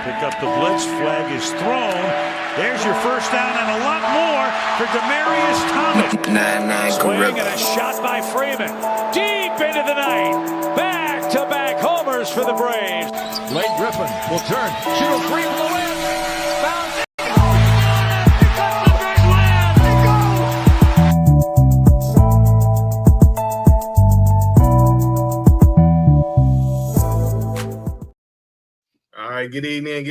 Pick up the blitz. Flag is thrown. There's your first down and a lot more for Demaryius Thomas. Swing and a shot by Freeman. Deep into the night. Back-to-back homers for the Braves. Blake Griffin will turn. Shoot a three from the wind. Bounce. All right, good evening.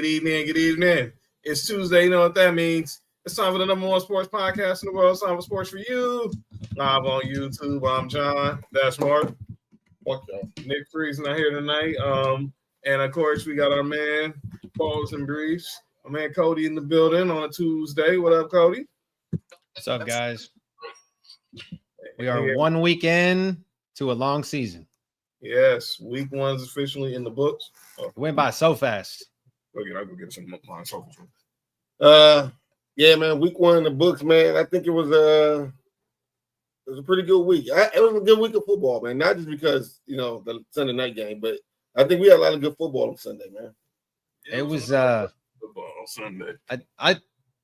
It's Tuesday, you know what that means. It's time for the number one sports podcast in the world. It's time for Sports4u. Live on YouTube. I'm John. That's Mark. Nick Free's not here tonight. And of course, we got our man, Balls and Briefs. My man Cody in the building on a Tuesday. What up, Cody? What's up, guys? We are 1 week in to a long season. Yes, week one's officially in the books. It went by so fast. I'll go get some line sofa. Yeah, man. Week one in the books, man. I think it was a pretty good week. It was a good week of football, man. Not just because the Sunday night game, but I think we had a lot of good football on Sunday, man. Yeah, it was football on Sunday. I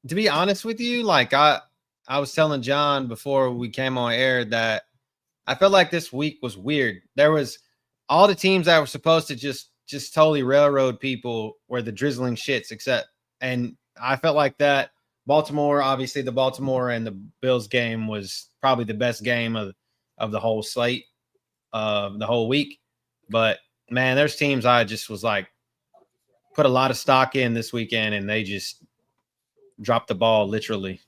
to be honest with you, like I was telling John before we came on air that I felt like this week was weird. There was all the teams that were supposed to just totally railroad people were the drizzling shits, and I felt like that. Baltimore, obviously the Baltimore and the Bills game was probably the best game of the whole slate of the whole week. But man, there's teams I just was like put a lot of stock in this weekend and they just dropped the ball literally.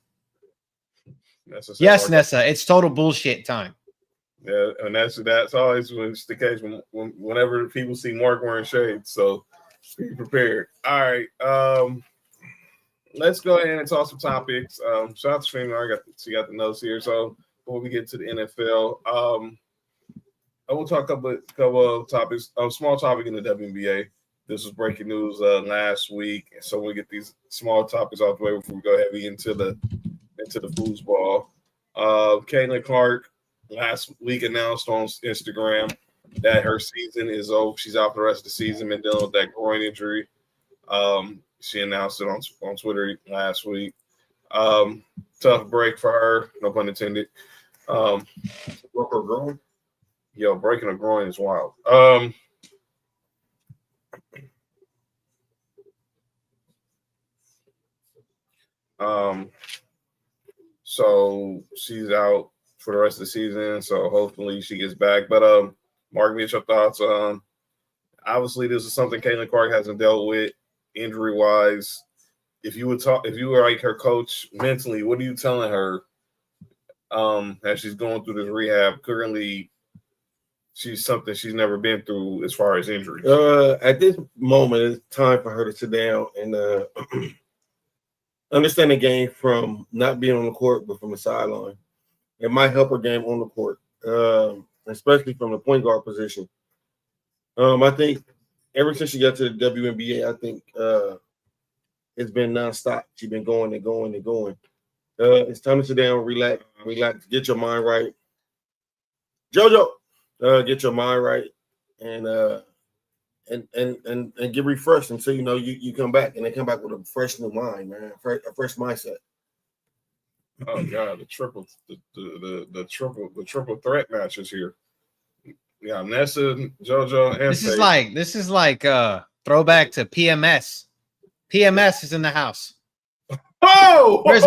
Yes, Nessa, it's total bullshit time. Yeah, and that's always the case whenever people see Mark wearing shades. So be prepared. All right, let's go ahead and talk some topics. Shout out to Streamer. She got the notes here. So before we get to the NFL, I will talk about a couple of topics. A small topic in the WNBA. This was breaking news last week, and so we'll get these small topics out the way before we go heavy into the foosball. Caitlin Clark last week announced on Instagram that her season is over. She's out for the rest of the season, been dealing with that groin injury. She announced it on Twitter last week. Tough break for her, no pun intended. Broke her groin? Yo, breaking a groin is wild. So she's out for the rest of the season, so hopefully she gets back. But Mark, get your thoughts on. Obviously, this is something Caitlin Clark hasn't dealt with injury-wise. If you were like her coach mentally, what are you telling her as she's going through this rehab? Currently, she's something she's never been through as far as injuries. At this moment, it's time for her to sit down and understand the game from not being on the court, but from the sideline. It might help her game on the court, especially from the point guard position. I think ever since she got to the WNBA, I think it's been nonstop. She's been going and going and going. It's time to sit down, relax, get your mind right. JoJo, get your mind right and get refreshed until you come back and then come back with a fresh new mind, man, a fresh mindset. Oh God, the triple threat matches here. Yeah, Nessa, JoJo, and This is like throwback to PMS. PMS is in the house. Oh, where's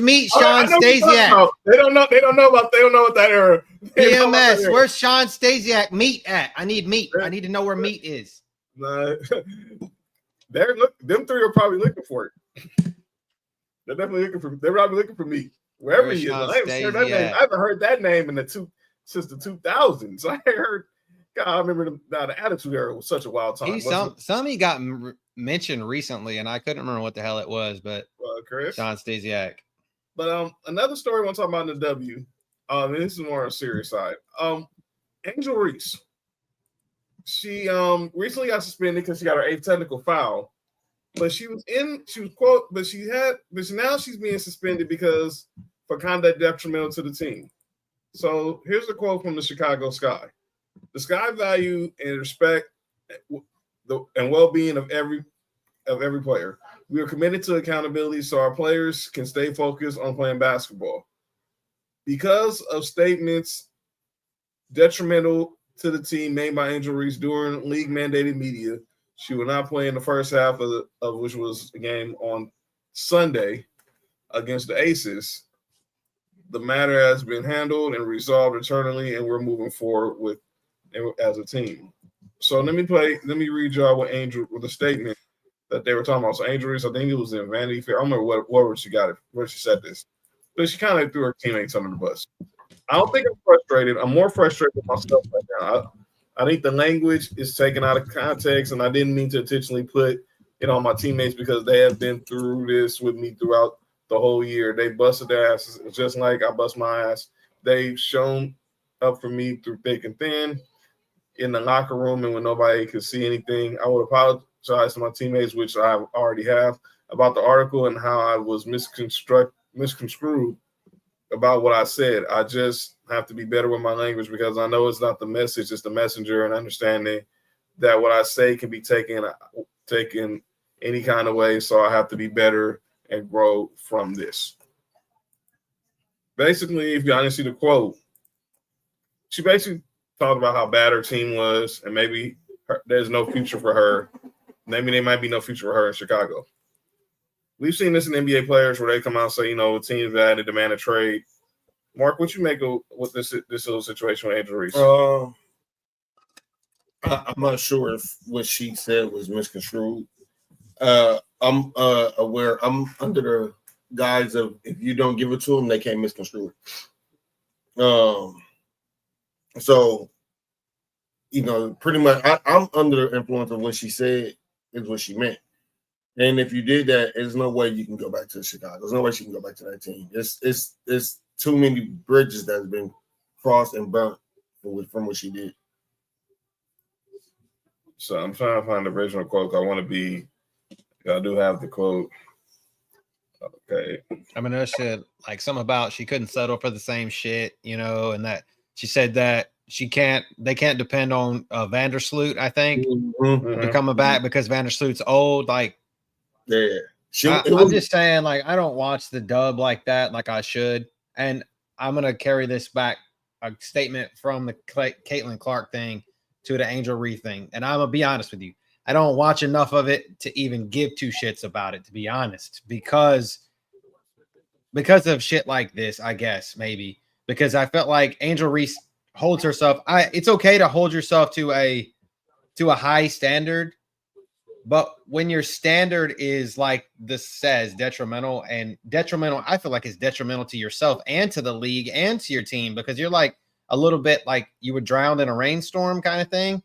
Meat? Sean Stasiak. They don't know what that era. PMS. Where's Sean Stasiak Meat at? I need Meat. I need to know where Meat is. Nah, them three are probably looking for it. They're definitely they're probably looking for Meat wherever he is. I haven't heard that name since the 2000s. I heard. God, I remember the Attitude Era was such a wild time. He got mentioned recently, and I couldn't remember what the hell it was, but Chris? Sean Stasiak. But another story I want to talk about in the W. And this is more on a serious side. Angel Reese. She recently got suspended because she got her 8th technical foul. But now she's being suspended because for conduct detrimental to the team. So here's a quote from the Chicago Sky. The Sky value and respect and well-being of every of every player. We are committed to accountability so our players can stay focused on playing basketball. Because of statements detrimental to the team made by Angel Reese during league-mandated media, she will not play in the first half of which was a game on Sunday against the Aces. The matter has been handled and resolved internally, and we're moving forward with as a team. So let me read y'all with the statement that they were talking about. So Angel Reese, I think it was in Vanity Fair. I don't remember where she got it, where she said this, but she kind of threw her teammates under the bus. I don't think I'm frustrated. I'm more frustrated with myself right now. I think the language is taken out of context, and I didn't mean to intentionally put it on my teammates because they have been through this with me throughout the whole year. They busted their asses just like I bust my ass. They've shown up for me through thick and thin in the locker room, and when nobody could see anything. I would apologize to my teammates, which I already have, about the article and how I was misconstrued about what I said. I just have to be better with my language because I know it's not the message, it's the messenger, and understanding that what I say can be taken any kind of way. So I have to be better and grow from this. Basically, if y'all didn't see the quote, she basically talked about how bad her team was and maybe there's no future for her. Maybe there might be no future for her in Chicago. We've seen this in NBA players where they come out and say, teams that demand a trade. Mark, what you make of with this little situation with Angel Reese? I'm not sure if what she said was misconstrued. I'm aware. I'm under the guise of if you don't give it to them, they can't misconstrue it. So, pretty much I'm under the influence of what she said is what she meant. And if you did that, there's no way you can go back to Chicago. There's no way she can go back to that team. It's too many bridges that have been crossed and burnt from what she did. So I'm trying to find the original quote. I do have the quote. Okay. I mean, that shit, like something about she couldn't settle for the same shit, and that she said that they can't depend on Vandersloot, I think, to coming back because Vandersloot's old. Like, yeah. I'm just saying, like, I don't watch the dub like that, like I should. And I'm going to carry this back, a statement from the Caitlin Clark thing to the Angel Reese thing. And I'm going to be honest with you. I don't watch enough of it to even give two shits about it, to be honest, because of shit like this, I guess, maybe. Because I felt like Angel Reese holds herself. It's okay to hold yourself to a high standard, but when your standard is like this says detrimental, I feel like it's detrimental to yourself and to the league and to your team because you're like a little bit like you were drowned in a rainstorm kind of thing.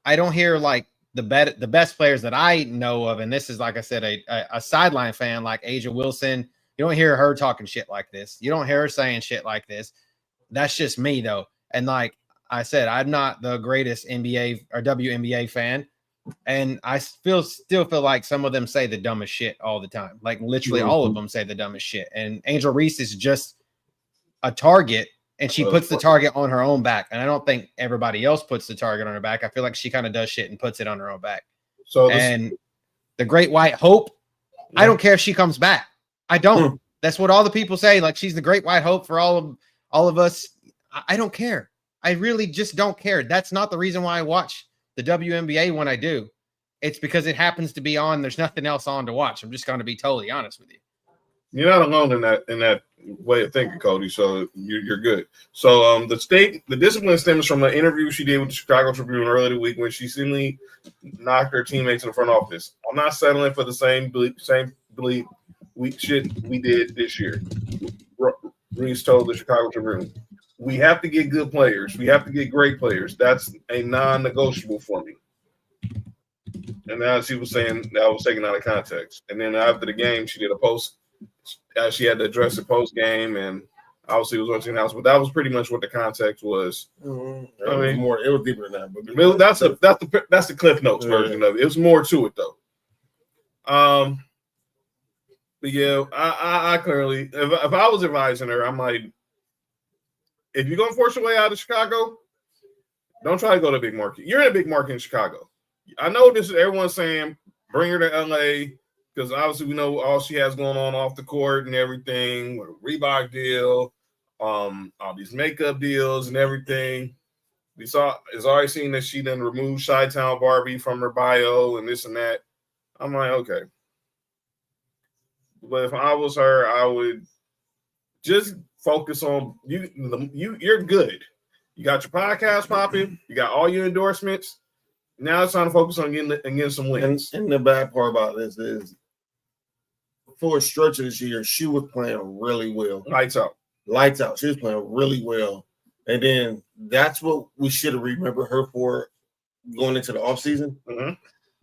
I don't hear like the best players that I know of, and this is, like I said, a sideline fan like Asia Wilson. You don't hear her talking shit like this. You don't hear her saying shit like this. That's just me, though. And like I said, I'm not the greatest NBA or WNBA fan, and I still feel like some of them say the dumbest shit all the time. Like literally all of them say the dumbest shit. And Angel Reese is just a target, and she puts the target on her own back. And I don't think everybody else puts the target on her back. I feel like she kind of does shit and puts it on her own back. So the Great White Hope, I don't care if she comes back. I don't. That's what all the people say. Like she's the Great White Hope for all of us. I don't care. I really just don't care. That's not the reason why I watch the WNBA when I do. It's because it happens to be on. There's nothing else on to watch. I'm just going to be totally honest with you. You're not alone in that way of thinking, Cody. So you're good. So the discipline stems from an interview she did with the Chicago Tribune earlier the week when she seemingly knocked her teammates in the front office. I'm not settling for the same bleep shit we did this year. Reese told the Chicago Tribune, "We have to get good players. We have to get great players. That's a non-negotiable for me." And now she was saying that was taken out of context. And then after the game, she did a post. She had to address the post game, and obviously it was on Team House. But that was pretty much what the context was. It was deeper than that. But that's the Cliff Notes version of it. It was more to it though. But yeah, I clearly, if I was advising her, I'm like, if you're gonna force your way out of Chicago, don't try to go to a big market. You're in a big market in Chicago. I know this is everyone's saying bring her to LA because obviously we know all she has going on off the court and everything, with a Reebok deal, all these makeup deals and everything. It's already seen that she done removed Chi-Town Barbie from her bio and this and that. I'm like, okay. But if I was her, I would just focus on you. You're good. You got your podcast popping. You got all your endorsements. Now it's time to focus on getting some wins. And the bad part about this is, for a stretch of this year, she was playing really well. Lights out. She was playing really well. And then that's what we should have remembered her for going into the offseason. Mm-hmm.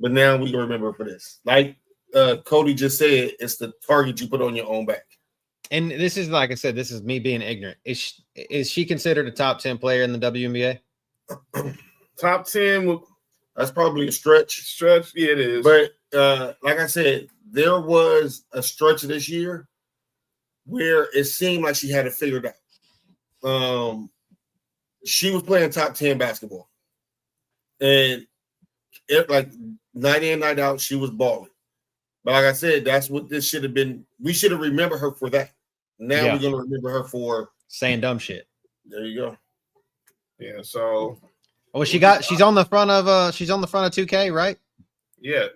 But now we remember her for this. Like Cody just said, it's the target you put on your own back. And this is, like I said, this is me being ignorant. Is she considered a top 10 player in the WNBA? Top 10. That's probably a stretch. Yeah, it is. But like I said, there was a stretch of this year where it seemed like she had it figured out. She was playing top 10 basketball. And like night in, night out, she was balling. But like I said, that's what this should have been. We should have remembered her for that. Now we're going to remember her for saying dumb shit. There you go. Yeah, so well, she's on the front of 2K, right? Yeah,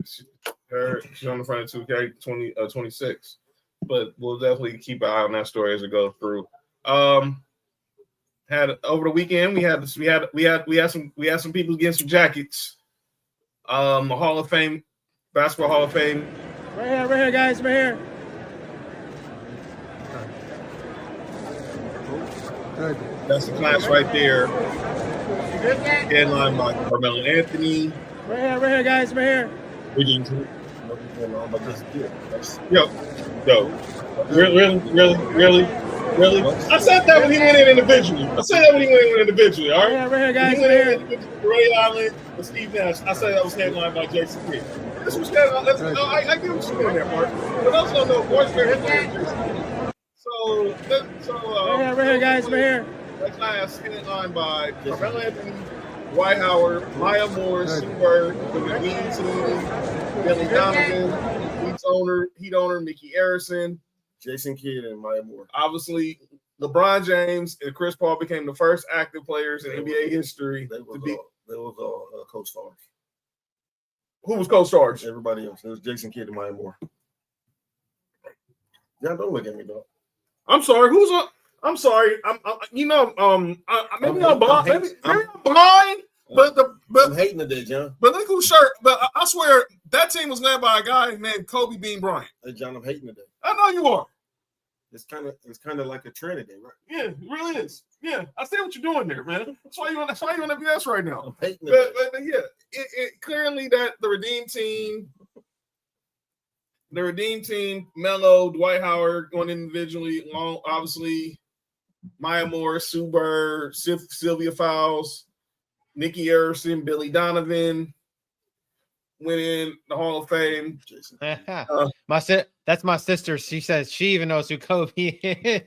she's on the front of 2K 26. But we'll definitely keep an eye on that story as it goes through. Had over the weekend we had some people getting some jackets. The Hall of Fame, Basketball Hall of Fame. Right here, guys, right here. That's the class right there. Headline by Carmelo Anthony. Right here, guys, right here. Yo. Really? I said that when he went in individually. All right? Right here, guys, right here. Ray Allen and Steve Nash. I said that was headlined by Jason Kidd. This was headlined. I get what you're doing there, Mark. But also don't know what's your headline. Right here, guys, right here. That class headlined by Carmelo Anthony, Dwight Howard, Maya Moore, Sue Bird, the McGee team, Billy Donovan, Heat owner Mickey Arison, Jason Kidd and Maya Moore. Obviously, LeBron James and Chris Paul became the first active players in NBA history They was all co-stars. Who was co-stars? Everybody else. It was Jason Kidd and Maya Moore. Y'all don't look at me, dog. I'm sorry. Who's on? I'm sorry. Maybe I'm blind. Maybe I'm blind. But I'm hating today, John. But look who's shirt. But I swear that team was led by a guy named Kobe Bean Bryant. Hey, John, I'm hating today. I know you are. It's kind of like a trend today, right? Yeah, it really is. Yeah, I see what you're doing there, man. That's why you on FBS right now. I'm hating but yeah, it clearly that the Redeem team, Melo, Dwight Howard going individually, obviously Maya Moore, Sue Bird, Sylvia Fowles, Nikki Arison, Billy Donovan went in the Hall of Fame. That's my sister. She says she even knows who Kobe is.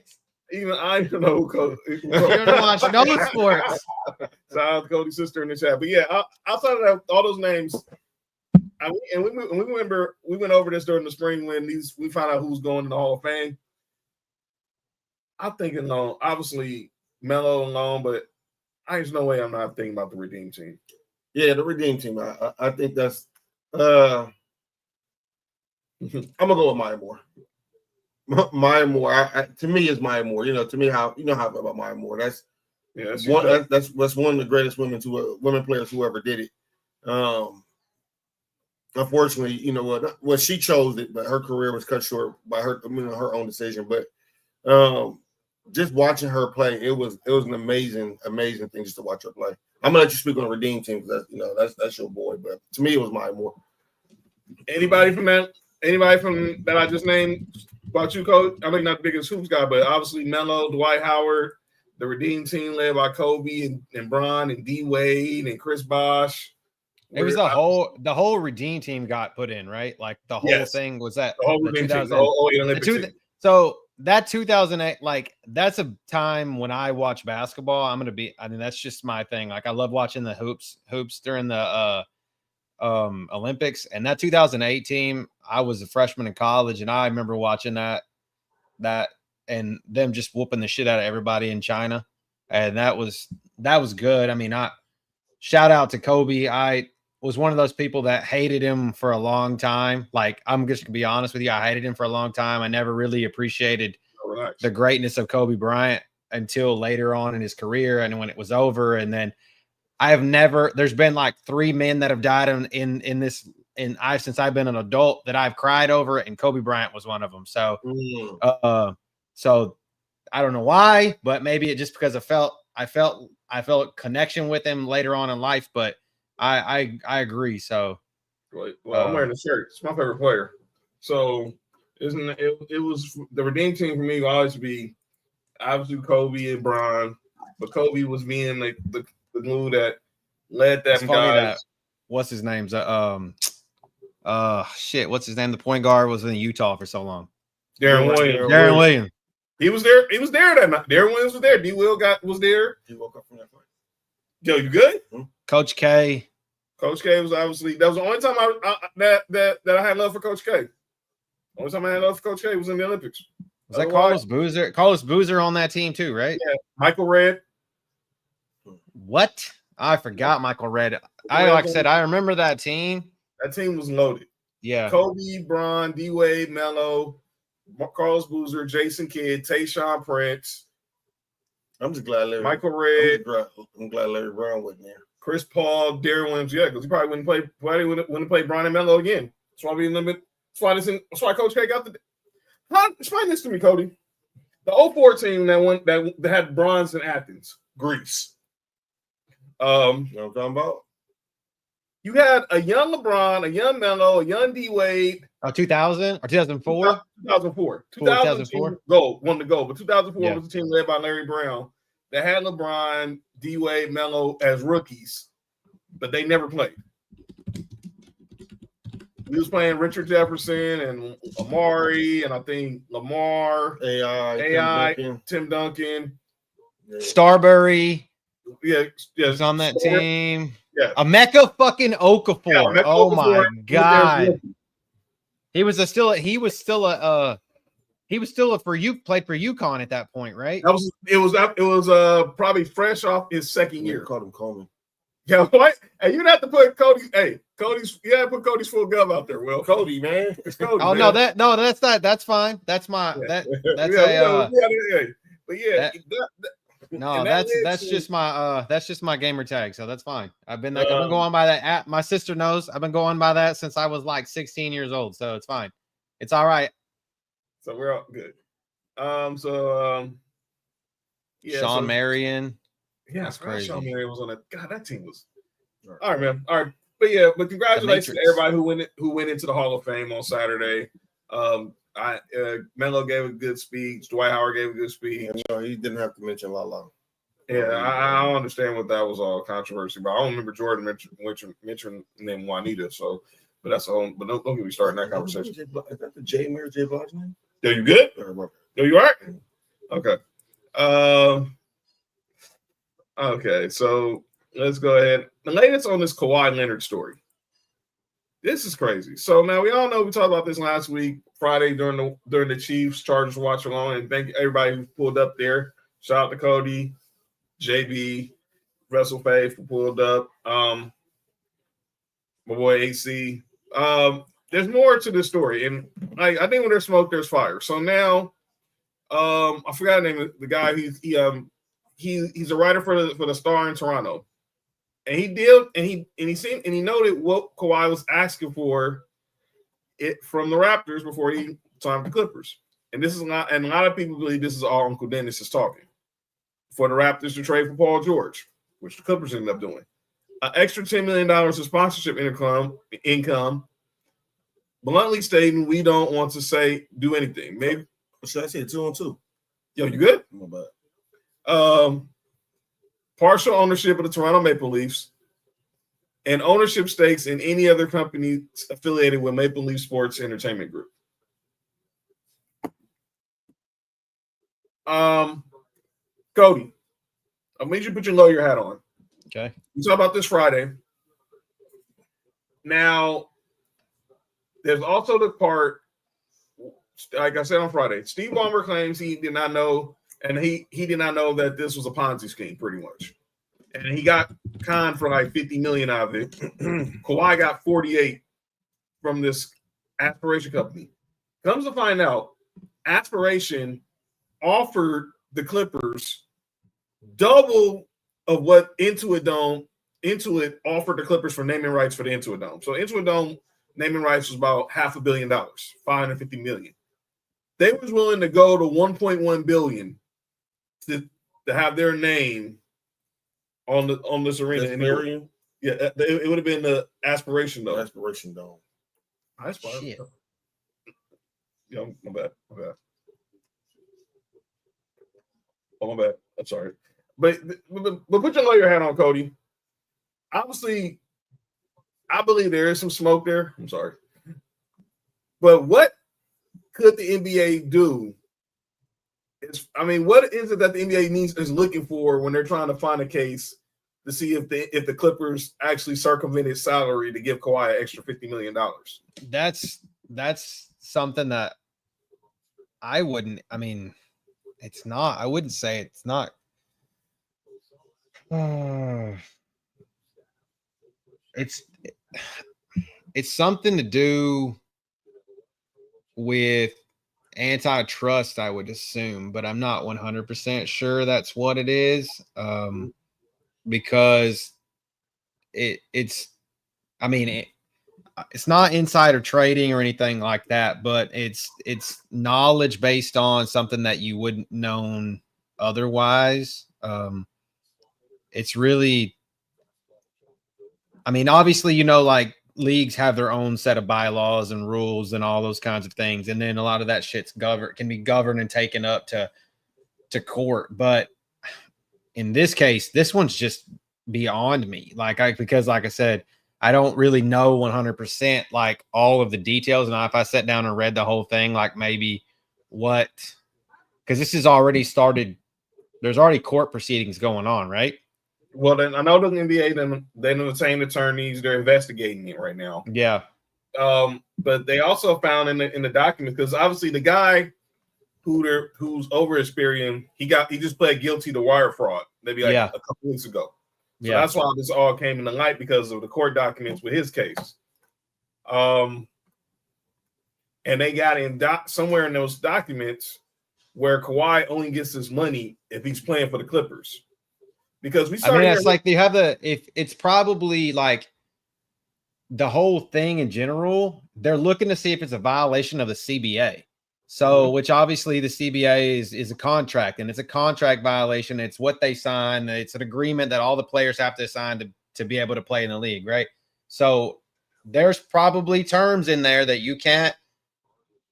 Even I don't know who Kobe is. You don't watch no sports. Shout out to Cody's sister in the chat. But yeah, outside of that, all those names, we went over this during the spring when we found out who's going in the Hall of Fame. I'm thinking long, obviously Melo and Long, but there's no way I'm not thinking about the Redeem team. Yeah, the Redeem team. I think that's I'm gonna go with Maya Moore. Maya Moore, to me, is Maya Moore. To me, how I feel about Maya Moore. That's one of the greatest women players who ever did it. Unfortunately, what she chose it, but her career was cut short by her own decision. But just watching her play, it was an amazing thing just to watch her play. I'm gonna let you speak on the Redeem team because that's your boy. But to me, it was Maya Moore. Anybody from that I just named about you, Coach? I know you're not the biggest hoops guy, but obviously Melo, Dwight Howard, the Redeem team led by Kobe and Bron and D Wade and Chris Bosh. It was the whole Redeem team got put in, right? Like the whole thing was that the whole Redeem team, the whole Olympic team. So that 2008, like that's a time when I watch basketball. That's just my thing. Like I love watching the hoops during the Olympics. And that 2008 team, I was a freshman in college, and I remember watching that and them just whooping the shit out of everybody in China. And that was good. I mean, shout out to Kobe. I was one of those people that hated him for a long time. Like, I'm just gonna be honest with you. I hated him for a long time. I never really appreciated the greatness of Kobe Bryant until later on in his career and when it was over. And then there's been like 3 men that have died since I've been an adult that I've cried over, and Kobe Bryant was one of them. So, so I don't know why, but maybe it just because I felt a connection with him later on in life, but I agree. So, well, I'm wearing the shirt. It's my favorite player. So, it was the redeeming team for me will always be obviously Kobe and Bron, but Kobe was being like the glue that led them guys. What's his name's what's his name? The point guard was in Utah for so long. Darren Williams. He was there. He was there that night. Darren Williams was there. D. Will was there. He woke up from that fight. Yo, you good? Coach K. Coach K was obviously that was the only time that I had love for Coach K. Only time I had love for Coach K was in the Olympics. Was that Carlos Boozer? Carlos Boozer on that team too, right? Yeah. Michael Redd. What? I forgot Michael Redd. Like I said, I remember that team. That team was loaded. Yeah. Kobe, Bron, D. Wade, Melo, Carlos Boozer, Jason Kidd, Tayshaun Prince. I'm just glad Michael Redd. I'm glad Larry Brown wasn't there. Chris Paul, Darren Williams, yeah, because he probably wouldn't play Bron and Melo again. That's why we limit. That's why Coach K got the. Explain this to me, Cody. The 04 team that had bronze in Athens, Greece. You know what I'm talking about? You had a young LeBron, a young Melo, a young D Wade. 2000 or 2004? 2004. 2004. Won the gold, but 2004 was the team led by Larry Brown that had LeBron, D Wade, Melo as rookies, but they never played. We was playing Richard Jefferson and Amari, and I think Lamar, AI, Tim Duncan, Starbury. Yeah, was on that team. Yeah, Emeka fucking Okafor. Yeah, oh Okafor, my god, he was still a played for UConn at that point, right? It was probably fresh off his second year. Called him Coleman. Yeah, what? Hey, you have to put Cody's. Hey, you have to put Cody's full gum out there. Well, Cody, man, it's Cody. Oh man. That's not. That's fine. That's my that's but yeah. No, that's just my gamer tag, so that's fine. I've been going by that app. My sister knows I've been going by that since I was like 16 years old, so it's fine. It's all right. So we're all good. Sean Marion. Yeah, that's crazy. Sean Marion was on that. God, that team was all right, man. All right, but congratulations to everybody who went into the Hall of Fame on Saturday. Melo gave a good speech. Dwight Howard gave a good speech. He didn't have to mention Lala. Yeah, I don't understand what that was all controversy about. I don't remember Jordan mentioning name Juanita. So, but that's all. But don't get me started in that conversation. Is that the J. Mary J. Block's name? Yo, you good? Yo, you all right? Okay. Okay, so let's go ahead. The latest on this Kawhi Leonard story. This is crazy. So now we all know we talked about this last week, Friday during the Chiefs Chargers watch along, and thank everybody who pulled up there. Shout out to Cody, JB, Russell Faith who pulled up. My boy AC. There's more to this story, and I think when there's smoke, there's fire. So now, I forgot the name of the guy. He's a writer for the Star in Toronto. And he noted what Kawhi was asking for it from the Raptors before he signed the Clippers. And this is not, and a lot of people believe this is all Uncle Dennis is talking. For the Raptors to trade for Paul George, which the Clippers ended up doing. An extra $10 million of sponsorship income, bluntly stating we don't want to do anything. Maybe should I say 2-on-2? Yo, you good? I'm bad. Partial ownership of the Toronto Maple Leafs, and ownership stakes in any other company affiliated with Maple Leaf Sports Entertainment Group. Cody, I made you put your lawyer hat on. Okay. We talked about this Friday. Now, there's also the part, like I said on Friday, Steve Ballmer claims he did not know, and he did not know that this was a Ponzi scheme, pretty much. And he got conned for like 50 million out of it. Kawhi got 48 from this Aspiration company. Comes to find out, Aspiration offered the Clippers double of what Intuit offered the Clippers for naming rights for the Intuit Dome. So Intuit Dome naming rights was about $500 million, $550 million. They was willing to go to 1.1 billion to have their name on this arena. Yeah, it would have been the Aspiration Dome. Aspiration Dome. Shit. Yeah, my bad. Oh, my bad. I'm sorry. But put your lawyer hat on, Cody. Obviously, I believe there is some smoke there. I'm sorry. But what could the NBA do? What is it that the NBA is looking for when they're trying to find a case to see if the Clippers actually circumvented salary to give Kawhi an extra $50 million? That's something that I wouldn't. It's not. I wouldn't say it's not. It's something to do with antitrust, I would assume, but I'm not 100% sure that's what it is. Because it's not insider trading or anything like that, but it's knowledge based on something that you wouldn't known otherwise. It's really, obviously, like leagues have their own set of bylaws and rules and all those kinds of things. And then a lot of that shit's can be governed and taken up to court. But in this case, this one's just beyond me. Because like I said, I don't really know 100% like all of the details. And if I sat down and read the whole thing, like maybe because this has already started, there's already court proceedings going on, right? Well, then I know the NBA, they entertain attorneys, they're investigating it right now. Yeah. But they also found in the document, because obviously the guy who's over Experian, he just pled guilty to wire fraud maybe a couple weeks ago. So that's why this all came into light, because of the court documents with his case. And they got in somewhere in those documents where Kawhi only gets his money if he's playing for the Clippers. Because it's like they have it's probably like the whole thing in general, they're looking to see if it's a violation of the CBA. So, which obviously the CBA is a contract, and it's a contract violation. It's what they sign. It's an agreement that all the players have to sign to be able to play in the league, right? So there's probably terms in there that you can't.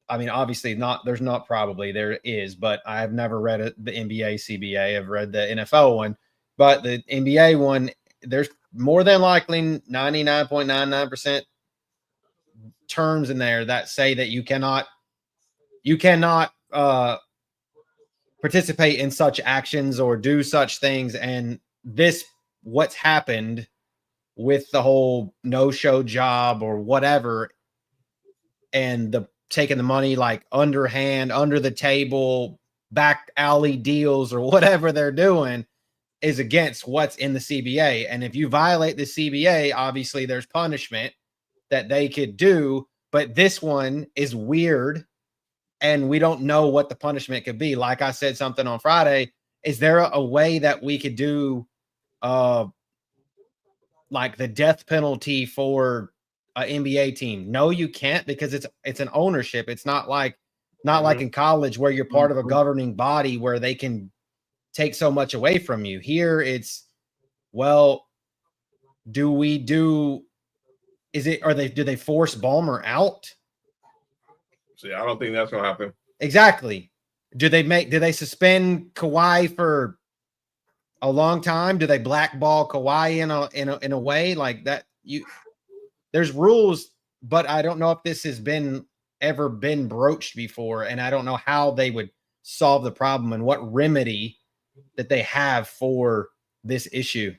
Obviously not. There's not probably, there is, but I have never read the NBA CBA. I've read the NFL one, but the NBA one, there's more than likely 99.99% terms in there that say that you cannot participate in such actions or do such things. And what's happened with the whole no-show job or whatever, and the taking the money like underhand, under the table, back alley deals or whatever they're doing, is against what's in the CBA. And if you violate the CBA, obviously there's punishment that they could do, but this one is weird. And we don't know what the punishment could be. Like I said something on Friday, is there a way that we could do like the death penalty for an NBA team? No, you can't, because it's an ownership. It's not like in college where you're part of a governing body where they can take so much away from you. Here it's, well, do they force Ballmer out? See, I don't think that's gonna happen. Exactly. Do they suspend Kawhi for a long time? Do they blackball Kawhi in a way like that? There's rules, but I don't know if this has ever been broached before, and I don't know how they would solve the problem and what remedy that they have for this issue.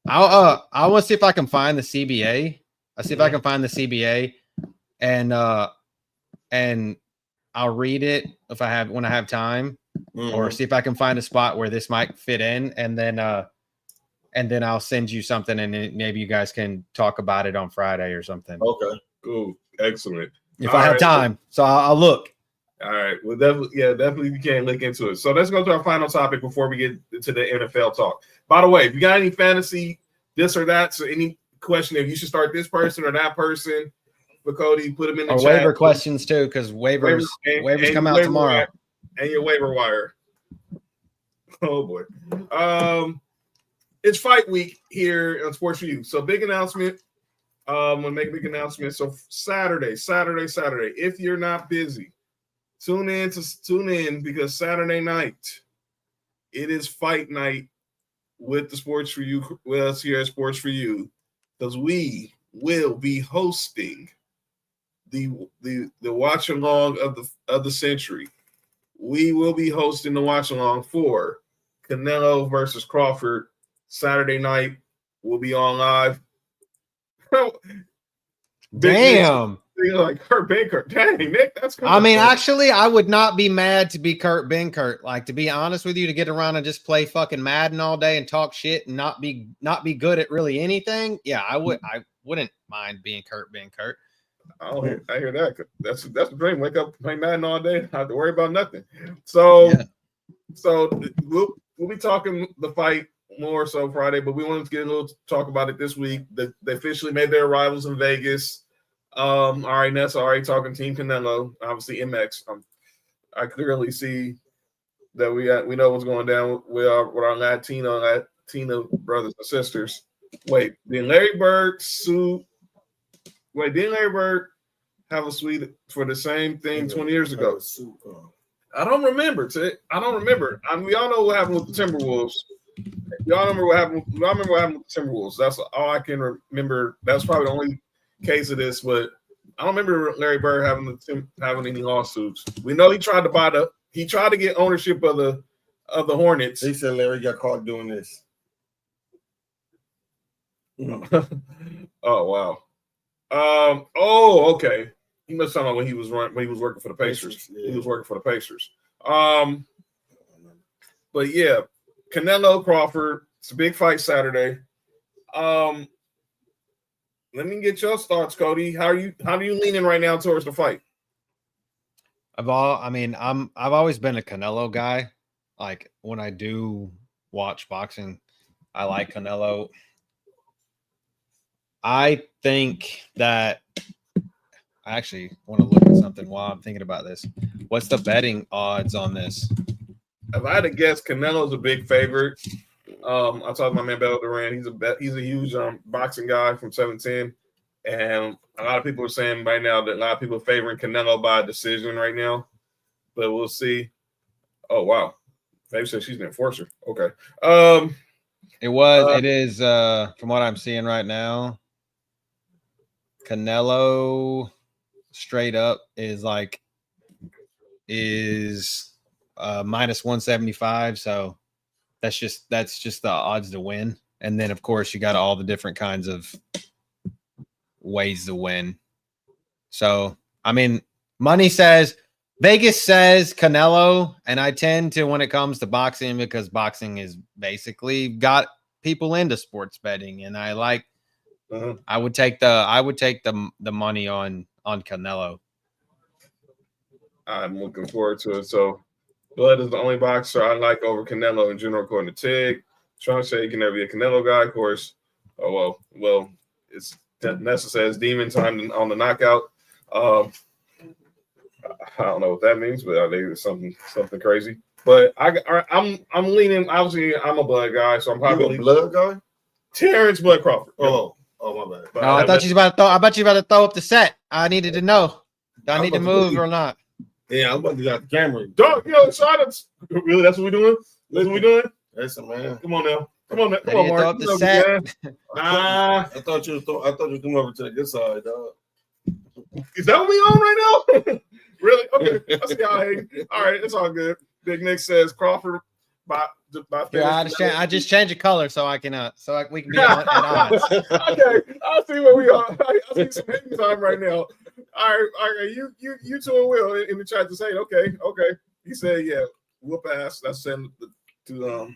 I want to see if I can find the CBA. I'll see if I can find the CBA, and I'll read it when I have time, or see if I can find a spot where this might fit in, and then I'll send you something, and maybe you guys can talk about it on Friday or something. Okay, Cool, excellent. If I have time, so I'll look. All right. Well, definitely you can look into it. So let's go to our final topic before we get to the NFL talk. By the way, if you got any fantasy, this or that, so any question if you should start this person or that person, for Cody, put them in the chat. Waiver questions too, because waivers come out tomorrow. And your waiver wire. Oh boy. It's fight week here on Sports4u. So big announcement. I'm gonna make a big announcement. So Saturday. If you're not busy, tune in because Saturday night it is fight night with the Sports4u, with us here at Sports4u, because we will be hosting the watch along of the century. We will be hosting the watch along for Canelo versus Crawford Saturday night. We'll be on live. Damn. Like Kurt Benkert. Dang, Nick, that's cool. I mean, actually, I would not be mad to be Kurt Benkert. Like, to be honest with you, to get around and just play fucking Madden all day and talk shit and not be good at really anything. Yeah, I wouldn't mind being Kurt Benkert. I hear that. That's the dream. Wake up, play Madden all day, not have to worry about nothing. So, we'll be talking the fight more so Friday, but we wanted to get a little talk about it this week. They officially made their arrivals in Vegas. All right, Ness already talking Team Canelo. Obviously, MX. I clearly see that we know what's going down with our Latino brothers and sisters. Wait, didn't Larry Bird have a suite for the same thing 20 years ago? I don't remember. I mean, we all know what happened with the Timberwolves. Y'all remember what happened with the Timberwolves. That's all I can remember. That's probably the only case of this, but I don't remember Larry Bird having any lawsuits. We know he tried to get ownership of the Hornets. He said Larry got caught doing this. Oh wow. Okay. He must talk about when he was working for the Pacers. Yeah. He was working for the Pacers. But yeah, Canelo Crawford. It's a big fight Saturday. Let me get your thoughts, Cody. How are you leaning right now towards the fight? I've always been a Canelo guy. Like, when I do watch boxing, I like Canelo. I think that I actually want to look at something while I'm thinking about this. What's the betting odds on this? If I had to guess, Canelo's a big favorite. I talked to my man Beto Duran. He's a huge boxing guy from 710, and a lot of people are saying right now that a lot of people are favoring Canelo by decision right now. But we'll see. Oh wow, maybe said she's an enforcer. Okay. It is from what I'm seeing right now. Canelo straight up is minus 175. So that's just the odds to win. And then of course you got all the different kinds of ways to win. So I mean, Vegas says Canelo, and I tend to, when it comes to boxing, because boxing is basically got people into sports betting, and I like. I would take the money on Canelo. I'm looking forward to it. So, Blood is the only boxer I like over Canelo in general, according to Tig. Trying to say you can never be a Canelo guy, of course. Oh well, it's Nessa says demon time on the knockout. I don't know what that means, but I think it's something crazy. But I'm leaning. Obviously, I'm a Blood guy, so I'm probably a Blood guy. Terrence Blood Crawford. Oh my bad. No, I thought you was about to throw up the set. I needed to know. Do I need to move or not? Yeah, I'm about to get the camera. Dog, silence. Really, that's what we're doing? That's what we're doing? Listen, man. Come on now. Come on, Mark. Throw up the set. Nah. I thought you were coming over to the good side, dog. Is that what we on right now? Really? Okay. Let's see how I hate. All right, it's all good. Big Nick says Crawford I just changed the color so I can we can be at odds. Okay, I'll see where we are. I see some hidden time right now. All right. You two and Will in the chat to say, okay. He said, yeah, we'll pass. That's send to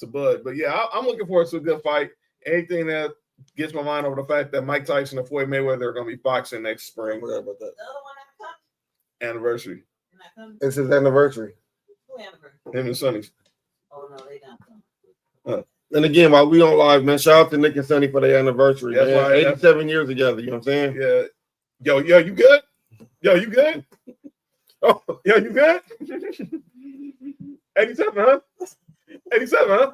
Bud. But yeah, I'm looking forward to a good fight. Anything that gets my mind over the fact that Mike Tyson and Floyd Mayweather are going to be boxing next spring. What about that? Anniversary. It's his anniversary. Who anniversary? Him and Sonny's. Oh no, they not coming. And again, while we on live, man, shout out to Nick and Sonny for their anniversry. That's Man. right. 87 years together. You know what I'm saying? Yeah. Yo, you good? Yo, you good? Oh, yo, you good? 87, huh? 87, huh?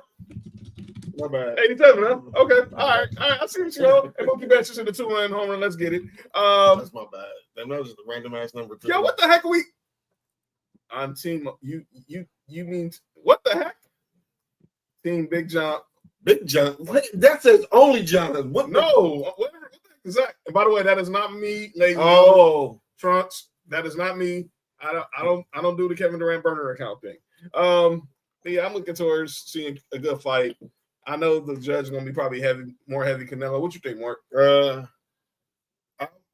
My bad. 87, huh? Okay. All right. I see what you know. And Mookie Betts is in the 2-run home run. Let's get it. That's my bad. That was just a random ass number. Yo, what the heck are we? On team, you mean what the heck? Team Big John. Big John. What? That says only John. What? No. What the heck is that? And by the way, that is not me, ladies. Oh, Trunks. That is not me. I don't do the Kevin Durant burner account thing. But yeah, I'm looking towards seeing a good fight. I know the judge is gonna be probably more heavy Canelo. What you think, Mark?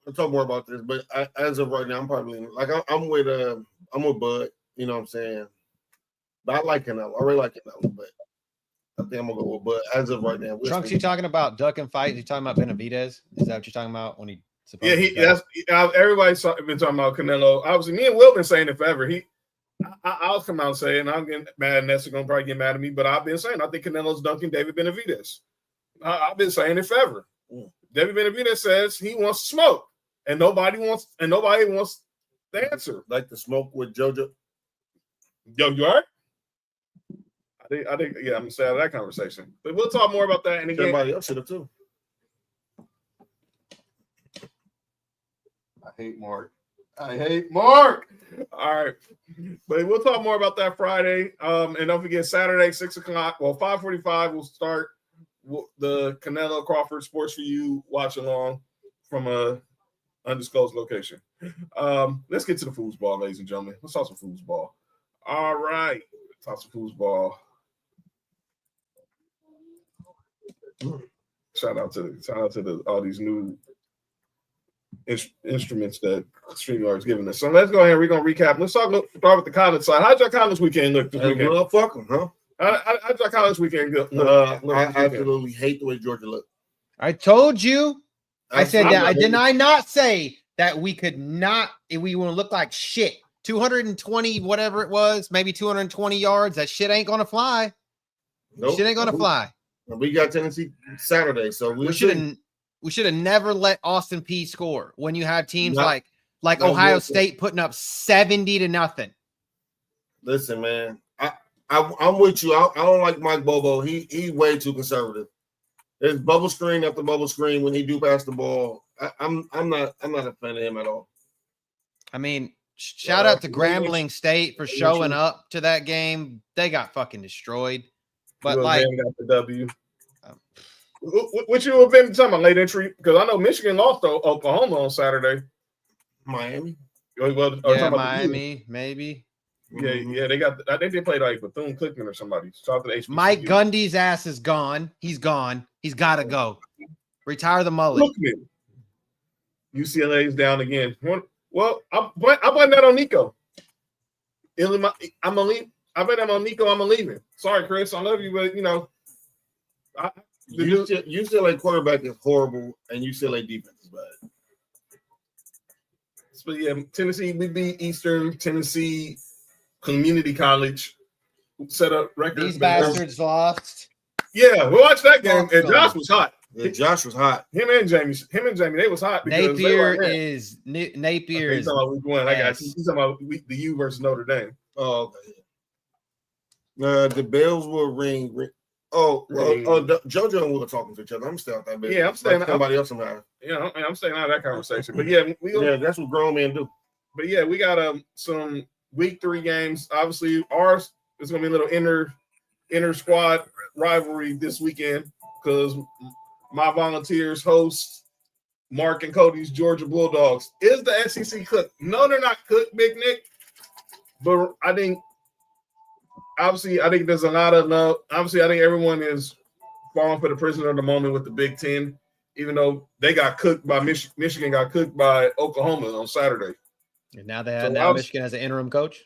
I'll talk more about this, but as of right now, I'm probably like I'm with Bud. You know what I'm saying? But I like Canelo. I really like Canelo, but I think I'm gonna go with Bud as of right now. Trunks, you talking about duck and fight? You talking about Benavidez? Is that what you're talking about when he? Yeah, everybody's been talking about Canelo. Obviously, me and Will been saying it forever. I'll come out and say it, and I'm getting mad, and Ness is gonna probably get mad at me. But I've been saying I think Canelo's dunking David Benavidez. I've been saying it forever. David Benavidez says he wants to smoke, and nobody wants the answer. Like the smoke with JoJo. Yo, you all right? I think, yeah, I'm sad of that conversation. But we'll talk more about that. And again, Everybody else should have too. I hate Mark. All right. But we'll talk more about that Friday. And don't forget Saturday, 6 o'clock. Well, 5:45 we'll start the Canelo Crawford Sports4u watch along from a undisclosed location. Let's get to the foosball, ladies and gentlemen. Let's talk some foosball. All right. Let's talk some foosball. Shout out to all these new instruments that StreamYard's giving us. So let's go ahead and we're gonna recap. Let's start with the college side. How'd your college weekend look this weekend? Well, fuck them, huh? How'd your college weekend look? I absolutely hate the way Georgia looked. I told you. I said that. I Did I not say that we could not? We want to look like shit. 220, whatever it was, maybe 220 yards. That shit ain't gonna fly. Nope. Shit ain't gonna fly. We got Tennessee Saturday, so We should have never let Austin Peay score when you have teams like Ohio State putting up 70-0. Listen, man, I'm with you. I don't like Mike Bobo. He's way too conservative. There's bubble screen after bubble screen when he do pass the ball. I'm not a fan of him at all. I mean, shout out to Grambling State for showing up to that game. They got fucking destroyed. But like, got the W. What you have been talking about late entry? Because I know Michigan lost to Oklahoma on Saturday. Miami. Well, yeah, Miami, maybe. Yeah, they got. I think they played like Bethune-Cookman or somebody. Mike Gundy's ass is gone. He's gone. He's got to go. Retire the mullet. UCLA's down again. Well, I blame that on Nico. I'm gonna leave. I bet I'm on Nico. I'm gonna leave it. Sorry, Chris. I love you, but you know, UCLA quarterback is horrible, and UCLA defense is bad. But yeah, Tennessee. We beat Eastern Tennessee Community College. Set up records. These bastards lost. Yeah, we watched that game, and Josh was hot. Yeah, Josh was hot. Him and Jamie, they was hot. Napier is. He's talking about week one. I got you. He's talking about the U versus Notre Dame. Oh, okay. The bells will ring. JoJo and Will are talking to each other. I'm still out that bit. Yeah, I'm staying. Somebody else somehow. Yeah, I'm staying out of that conversation. But yeah, that's what grown men do. But yeah, we got some week 3 games. Obviously, ours is going to be a little inter squad rivalry this weekend because my Volunteers host Mark and Cody's Georgia Bulldogs. Is the SEC cooked? No, they're not cooked, Big Nick. But I think obviously, I think there's a lot of love. Obviously, I think everyone is falling for the prisoner of the moment with the Big Ten, even though they got cooked by Michigan got cooked by Oklahoma on Saturday. And now now Michigan has an interim coach.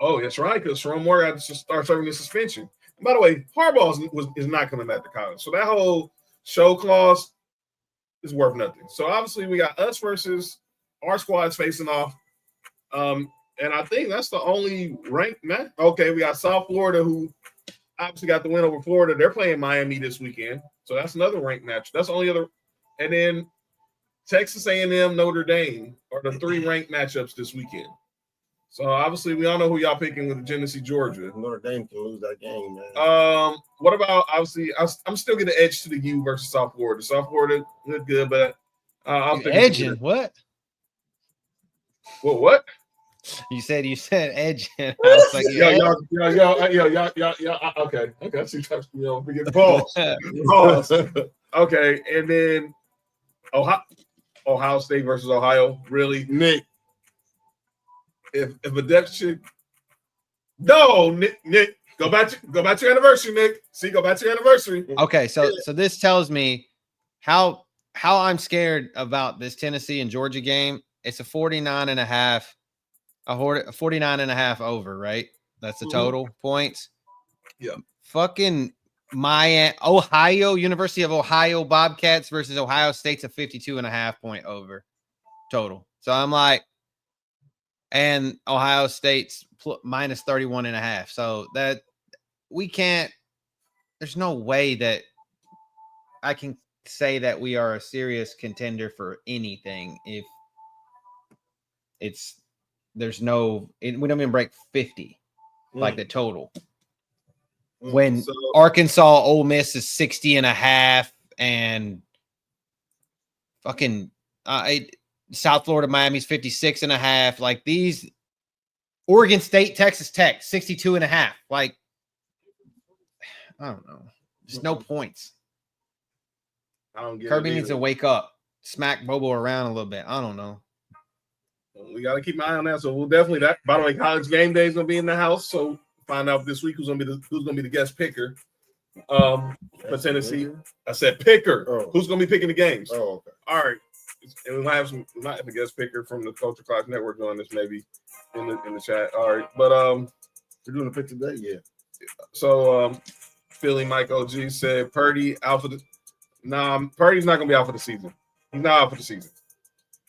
Oh, that's right, because Sharon Moore had to start serving the suspension. And by the way, Harbaugh is not coming back to college, so that whole show clause is worth nothing. So obviously, we got us versus our squads facing off. And I think that's the only ranked match. Okay, we got South Florida, who obviously got the win over Florida. They're playing Miami this weekend, so that's another ranked match. That's the only other. And then Texas A&M, Notre Dame are the 3 ranked matchups this weekend. So obviously, we all know who y'all picking with Tennessee, Georgia. Notre Dame can lose that game, man. What about obviously? I'm still getting the edge to the U versus South Florida. South Florida look good, but I'll take edging. What? Well, what? You said edge. I was like, Okay. I see we get pause. Okay, and then Ohio State versus Ohio. Really, Nick. If a deficit, no, Nick, go back to your anniversary, Nick. See, go back to your anniversary. Okay, so this tells me how I'm scared about this Tennessee and Georgia game. It's a 49.5. A 49.5 over, right? That's the total points. Yeah. Fucking University of Ohio Bobcats versus Ohio State's a 52.5 point over total. So I'm like, and Ohio State's minus 31.5. So that we can't, there's no way that I can say that we are a serious contender for anything if we don't even break 50 like the total. When Arkansas Ole Miss is 60.5 and fucking South Florida Miami's 56.5, like these Oregon State Texas Tech 62.5, like I don't know, just no points. I don't get Kirby needs to wake up, smack Bobo around a little bit. I don't know. We got to keep an eye on that. So we'll definitely that. By the way, College Game Day is going to be in the house. So find out this week who's going to be the guest picker for Tennessee. I said picker. Oh. Who's going to be picking the games? Oh, okay. All right. And we might have a guest picker from the Culture Class Network on this maybe in the chat. All right. But we're doing a pick today, yeah. So Philly Mike OG said Purdy out for the. Purdy's not going to be out for the season. He's not out for the season.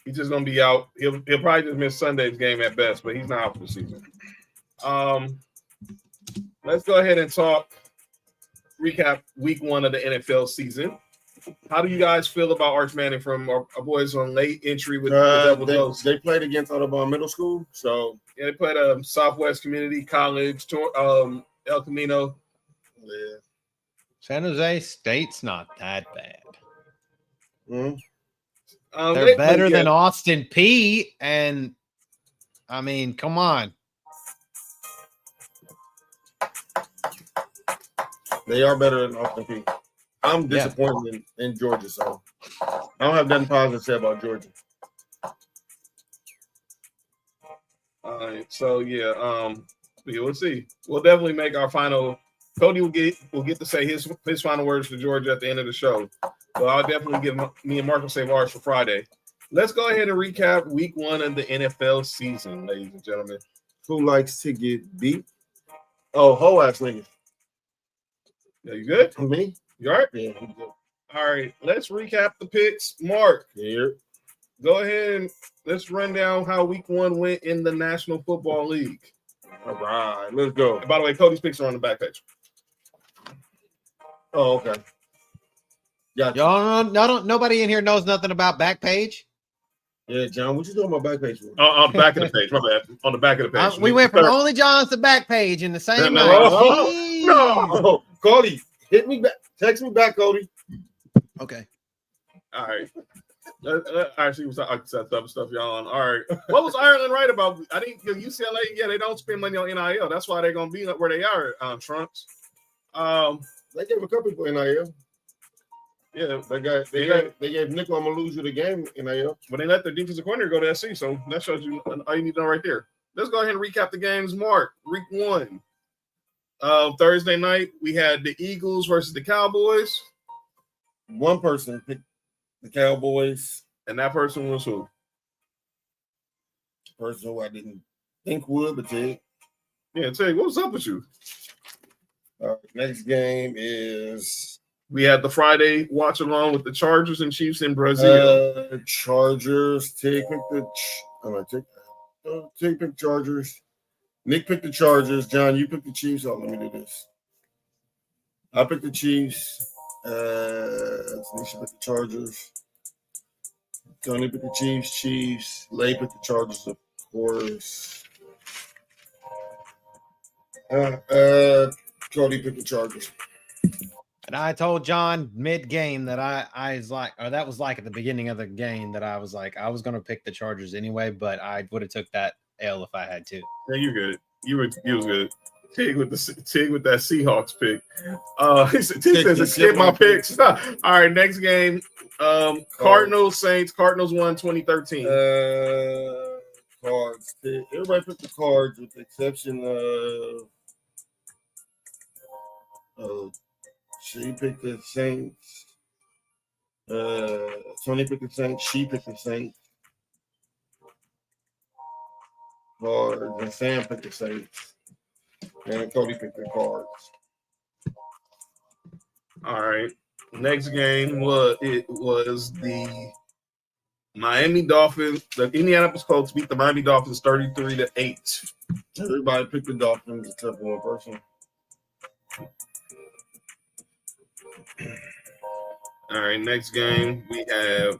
He's just gonna be out. He'll probably just miss Sunday's game at best, but he's not out for the season. Let's go ahead and recap week 1 of the NFL season. How do you guys feel about Arch Manning from our boys on late entry with they played against Audubon Middle School, so yeah, they played Southwest Community College, El Camino. Yeah. San Jose State's not that bad. Mm-hmm. They're better than Austin Peay, and I mean, come on. They are better than Austin Peay. I'm disappointed in Georgia, so I don't have nothing positive to say about Georgia. All right, so we'll see. We'll definitely make our final. Cody will get to say his final words to Georgia at the end of the show. So I'll definitely give me and Mark will save ours for Friday. Let's go ahead and recap week 1 of the NFL season, ladies and gentlemen. Who likes to get beat? Oh, whole ass niggas. Yeah, you good? Me? You all right? Yeah. All right, let's recap the picks. Mark, Here. Go ahead and let's run down how week 1 went in the National Football League. All right, let's go. And by the way, Cody's picks are on the back page. Oh, okay. Gotcha. Y'all nobody in here knows nothing about Backpage. Yeah, John, what you doing on my back page for? On the back of the page. My bad. On the back of the page. We went from Only John's to Backpage in the same night. No, Cody, hit me back. Text me back, Cody. Okay. All right. Actually, was other stuff y'all on. All right. What was Ireland right about? I think UCLA. Yeah, they don't spend money on NIL. That's why they're gonna be where they are. Trunks. They gave a couple people NIL. Yeah, they gave Nick Maluja the game NIL. But they let their defensive coordinator go to SC, so that shows you all you need to know right there. Let's go ahead and recap the games. Mark, week 1. Thursday night, we had the Eagles versus the Cowboys. One person picked the Cowboys. And that person was who? Person who I didn't think would, but did. Yeah, Tig, what's up with you? Next game is we had the Friday watch along with the Chargers and Chiefs in Brazil. Chargers. Tig picked the Chargers. Nick picked the Chargers. John, you picked the Chiefs. Oh, let me do this. I picked the Chiefs. Nisha picked the Chargers. Tony picked the Chiefs. Lay picked the Chargers, of course. Cody picked the Chargers. And I told John mid-game that I was like, or that was like at the beginning of the game that I was like, I was going to pick the Chargers anyway, but I would have took that L if I had to. Yeah, you're good. You was good. Tig with that Seahawks pick. Tig says skip my picks. All right, next game. Cardinals Saints. Cardinals won 2013. Cards. Everybody picked the Cards with the exception of she picked the Saints. Tony picked the Saints. She picked the Saints. Cards and Sam picked the Saints. And Cody picked the Cards. All right. Next game was the Miami Dolphins. The Indianapolis Colts beat the Miami Dolphins 33-8. Everybody picked the Dolphins except for one person. All right. Next game we have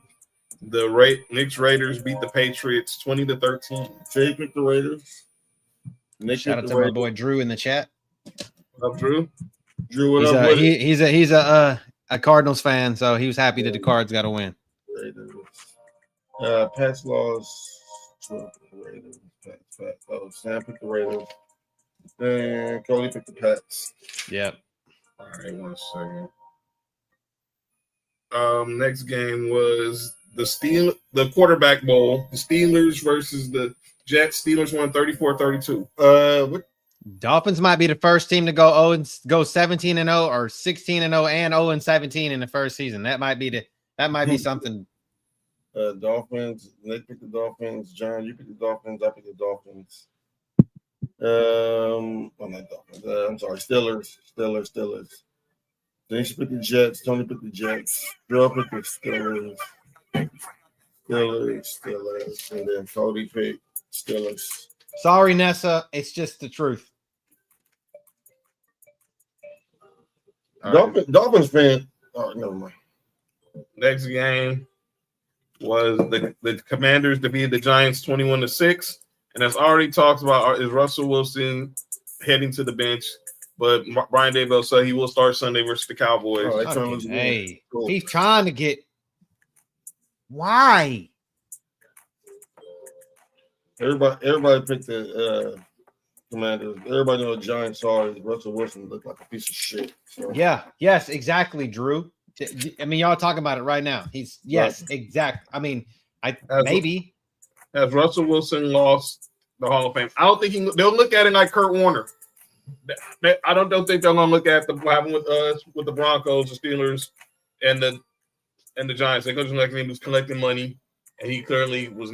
the Knicks Raiders beat the Patriots 20-13. Jay picked the Raiders. Nick Shout out to my boy Drew in the chat. What up, Drew? Drew, what up? He's a Cardinals fan, so he was happy that the Cards got a win. Raiders. Pass laws. Raiders. Sam picked the Raiders. And Cody picked the Pats. Yep. All right, 1 second. Next game was the quarterback bowl. The Steelers versus the Jets. Steelers won 34-32. Dolphins might be the first team to go 17-0 or 16-0 and 0-17 in the first season. That might be something. Dolphins. Nick picked the Dolphins. John, you picked the Dolphins. I picked the Dolphins. Not Dolphins. I'm sorry, Steelers. Then she picked the Jets. Tony picked the Jets. Joe picked the Steelers. And then Cody picked Steelers. Sorry, Nessa. It's just the truth. Dolphins fan. Oh, never mind. Next game was the Commanders defeated the Giants 21-6. And as already talked about, is Russell Wilson heading to the bench. But Brian Daboll said he will start Sunday versus the Cowboys. He's trying to get. Why? Everybody picked the Commanders. Everybody know the Giants saw Russell Wilson looked like a piece of shit. So. Yeah. Yes. Exactly, Drew. I mean, y'all talking about it right now. Exact. I mean, maybe. As Russell Wilson lost the Hall of Fame, I don't think they'll look at it like Kurt Warner. I don't think they're going to look at what happened with the Broncos, the Steelers, and the Giants. They're going to look like he was collecting money, and he clearly was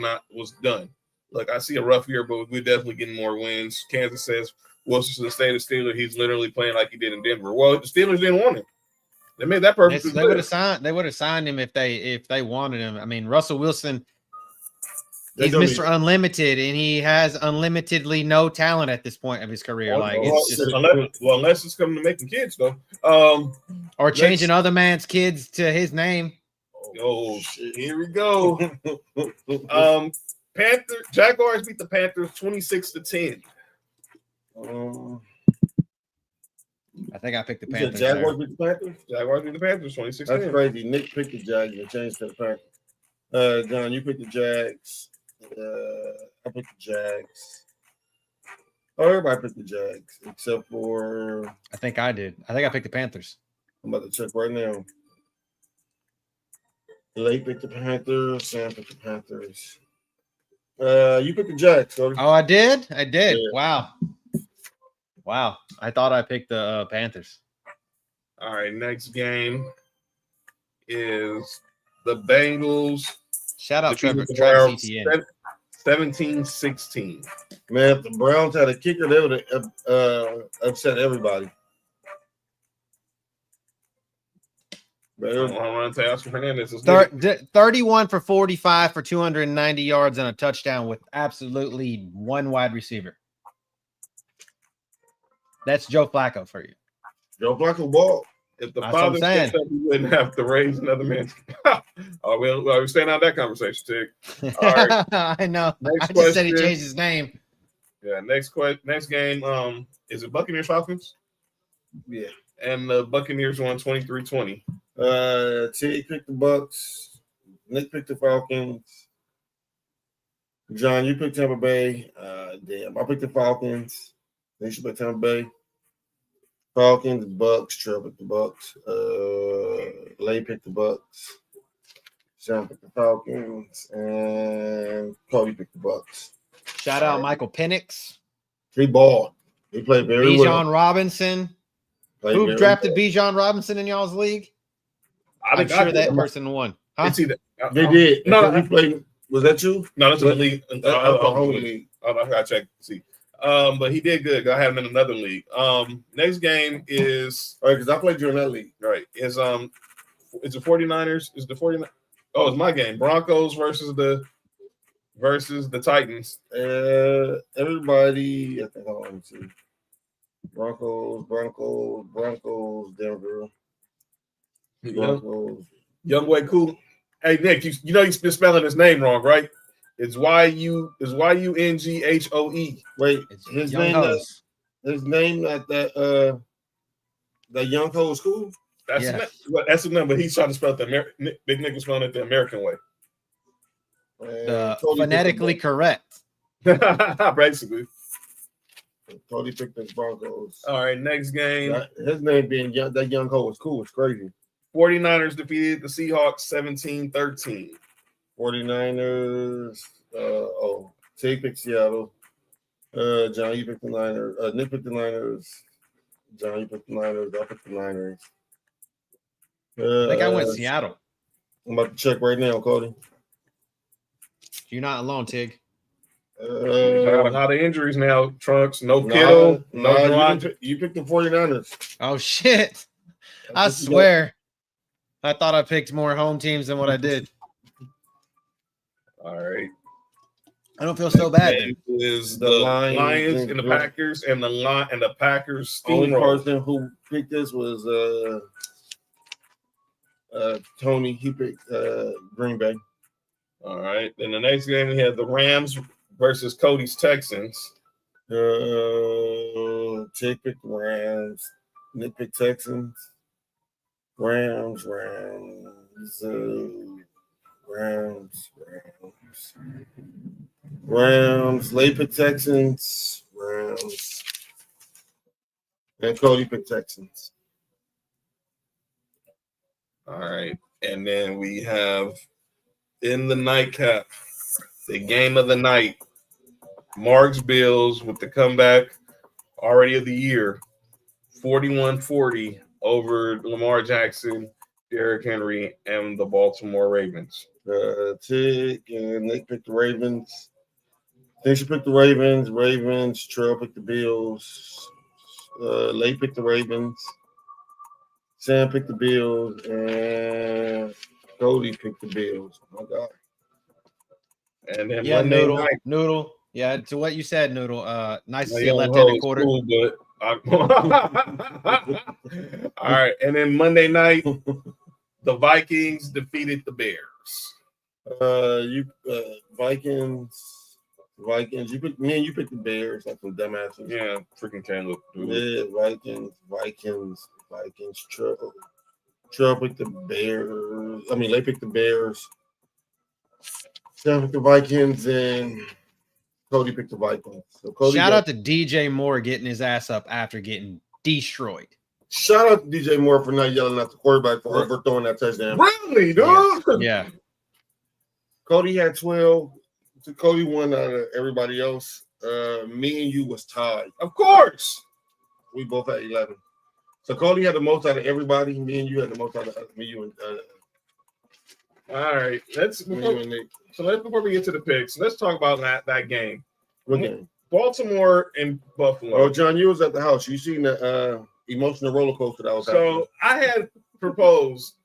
done. Look, I see a rough year, but we're definitely getting more wins. Kansas says Wilson should stay the Steelers. He's literally playing like he did in Denver. Well, the Steelers didn't want him. They made that perfect. They would have signed him if they wanted him. I mean, Russell Wilson. He's Mr. Unlimited, and he has unlimitedly no talent at this point of his career. Unless it's coming to making kids, though. Or changing other man's kids to his name. Oh, shit. Here we go. Jaguars beat the Panthers 26-10. I think I picked the Panthers. Jaguars beat the Panthers? Jaguars beat the Panthers 26-10. That's crazy. Nick picked the Jags and changed to the Panthers. John, you picked the Jags. I picked the Jags. Oh, everybody picked the Jags except for. I think I did. I think I picked the Panthers. I'm about to check right now. Lay picked the Panthers. Sam picked the Panthers. You picked the Jags, Cody. Oh, I did. Yeah. Wow. Wow. I thought I picked the Panthers. All right, next game is the Bengals. Shout out defeated the Travis Browns Etienne. 17-16. Man, if the Browns had a kicker, they would have upset everybody. I'm going to say Oscar Hernandez. 31 for 45 for 290 yards and a touchdown with absolutely one wide receiver. That's Joe Flacco for you. Joe Flacco ball. If the That's father what I'm saying. stepped up, we wouldn't have to raise another man. We're staying out of that conversation, Tig. All right. I know. Next I just said he question. changed his name. Yeah, next game. Is it Buccaneers Falcons? Yeah. And the Buccaneers won 23-20. Tig picked the Bucks. Nick picked the Falcons. John, you picked Tampa Bay. Damn, I picked the Falcons. Then you picked Tampa Bay. Falcons, Bucks. Trevor picked the Bucks. Lay picked the Bucks. Sean picked the Falcons, and Cody picked the Bucks. Shout out Michael Penix. He balled. He played very well. Bijan Robinson. Who drafted Bijan Robinson in y'all's league? I'm sure that person won. Huh? It's either, They did. No, he played. Was that you? No, that's the league. That's the whole league. I gotta check to see. But he did good. I have him in another league. Next game is all right because I played you in that league. Right. Is the 49ers? Is the 49ers? Oh, it's my game. Broncos versus the Titans. Everybody, I think I want to see. Broncos, Denver. Broncos. Young boy, cool. Hey Nick, you know you've been spelling his name wrong, right? It's Yunghoe. Wait, his name at that Yunghoe school. That's the number. He's trying to spell it Big Nick was spelling it the American way. Phonetically correct. Basically. Cody picked the Broncos. All right, next game. His name being that Yunghoe was cool. It's crazy. 49ers defeated the Seahawks 17-13. 49ers. Tig picked Seattle. John, you picked the Niners. Nick picked the Niners. John, you picked the Niners. I picked the Niners. I think I went Seattle. I'm about to check right now, Cody. You're not alone, Tig. Got a lot of injuries now, Trunks. No Kittle. You picked the 49ers. Oh, shit. I swear. I thought I picked more home teams than what I did. All right. I don't feel so bad. Is the Lions and the Packers and the Packers Only steamroll. person who picked this was Tony. He picked Green Bay. All right. Then the next game we had the Rams versus Cody's Texans. Tig picked the Rams. Nick picked Texans. Rams. Lay picked Texans. Rams. And Cody picked Texans. All right. And then we have in the nightcap, the game of the night, Mark's Bills with the comeback already of the year, 41-40 over Lamar Jackson, Derrick Henry, and the Baltimore Ravens. Tig and Nick picked the Ravens. Nisha picked the Ravens. Trell picked the Bills. Lay picked the Ravens. Sam picked the Bills. And Cody picked the Bills. Oh, my God. And then Monday night. Noodle. Yeah, to what you said, Noodle. Nice to see a left-handed quarter. Cool, but all right. And then Monday night, the Vikings defeated the Bears. Vikings. You picked me and you picked the Bears. Like some dumbasses. Yeah, freaking Canelo. Yeah, Vikings. Trell picked the Bears. They picked the Bears. Sam picked the Vikings and Cody picked the Vikings. So Cody Shout out to DJ Moore getting his ass up after getting destroyed. Shout out to DJ Moore for not yelling at the quarterback for overthrowing that touchdown. Really, dude? Yeah. Cody had 12. So Cody won out of everybody else. Me and you was tied. Of course. We both had 11. So Cody had the most out of everybody. Me and you had the most out of me, you, and All right. Before we get to the picks, let's talk about that game. What game? Baltimore and Buffalo. Oh, John, you was at the house. You seen the emotional roller coaster that was happening. So I had proposed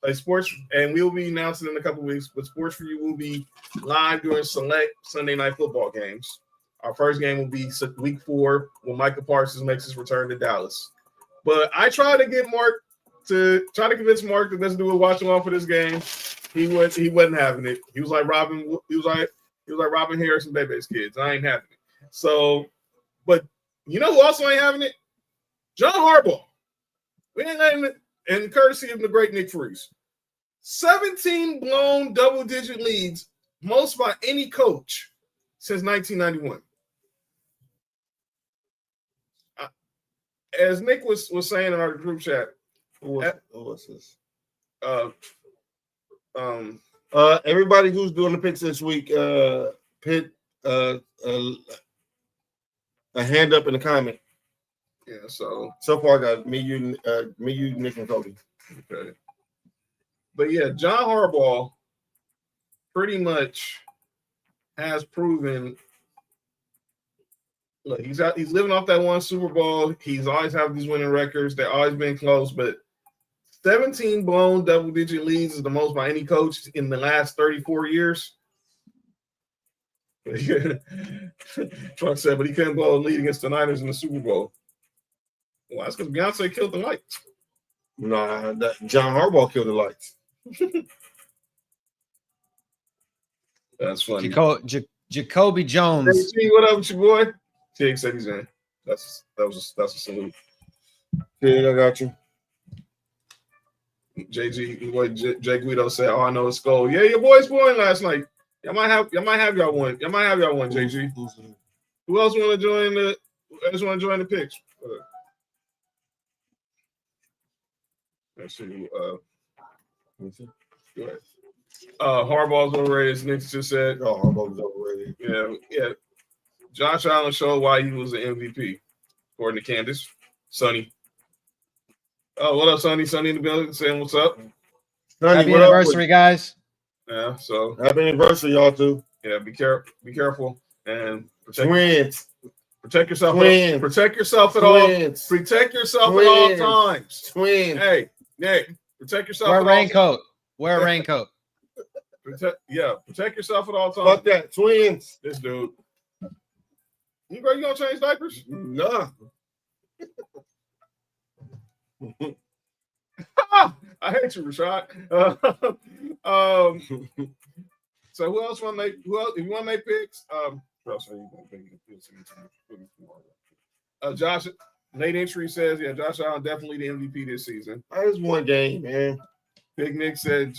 a sports, and we'll be announcing in a couple of weeks, but Sports4u will be live during select Sunday night football games. Our first game will be week 4 when Micah Parsons makes his return to Dallas. But I tried to get Mark to convince Mark to let's do a watch along for this game. He wasn't having it. He was like Robin. He was like Robin Harris and Bebe's kids. I ain't having it. So, but you know who also ain't having it? John Harbaugh. We ain't having it. And courtesy of the great Nick Freese. 17 blown double-digit leads, most by any coach since 1991. As Nick was saying in our group chat, What's this? Everybody who's doing the picks this week, put a hand up in the comment. Yeah. So far, I got me, you, Nick, and Cody. Okay. But yeah, John Harbaugh pretty much has proven. Look, he's living off that one Super Bowl. He's always had these winning records. They've always been close, but 17 blown double-digit leads is the most by any coach in the last 34 years. Trump said, but he couldn't blow a lead against the Niners in the Super Bowl. Well, that's because Beyonce killed the lights. Nah, John Harbaugh killed the lights. That's funny. Jacoby Jones. Hey, what up with your boy? Tig said he's in. That's a salute. Tig, I got you. JG, boy, Jay Guido said, "Oh, I know it's gold." Yeah, your boys won last night. Y'all might have y'all one. JG. Who else want to join the? I just want to join the picks. Let's see. Go ahead. Harbaugh's overrated, as Nick just said. Oh, Harbaugh's overrated. Yeah. Josh Allen showed why he was an MVP, according to Candace. Sonny. Oh, what up, Sonny? Sonny in the building saying what's up. Sonny, happy anniversary, guys. Yeah, so happy anniversary, y'all too. Yeah, be careful and protect yourself at all times. Twins. Hey, protect yourself. Wear a raincoat. Wear a raincoat. Protect yourself at all times. Fuck that, twins. This dude. You gonna change diapers? No. I hate you, Rashad. So who else want to make? If you want to make picks, Josh. Nate Entry says, yeah, Josh Allen definitely the MVP this season. That is one game, man. Big Nick said,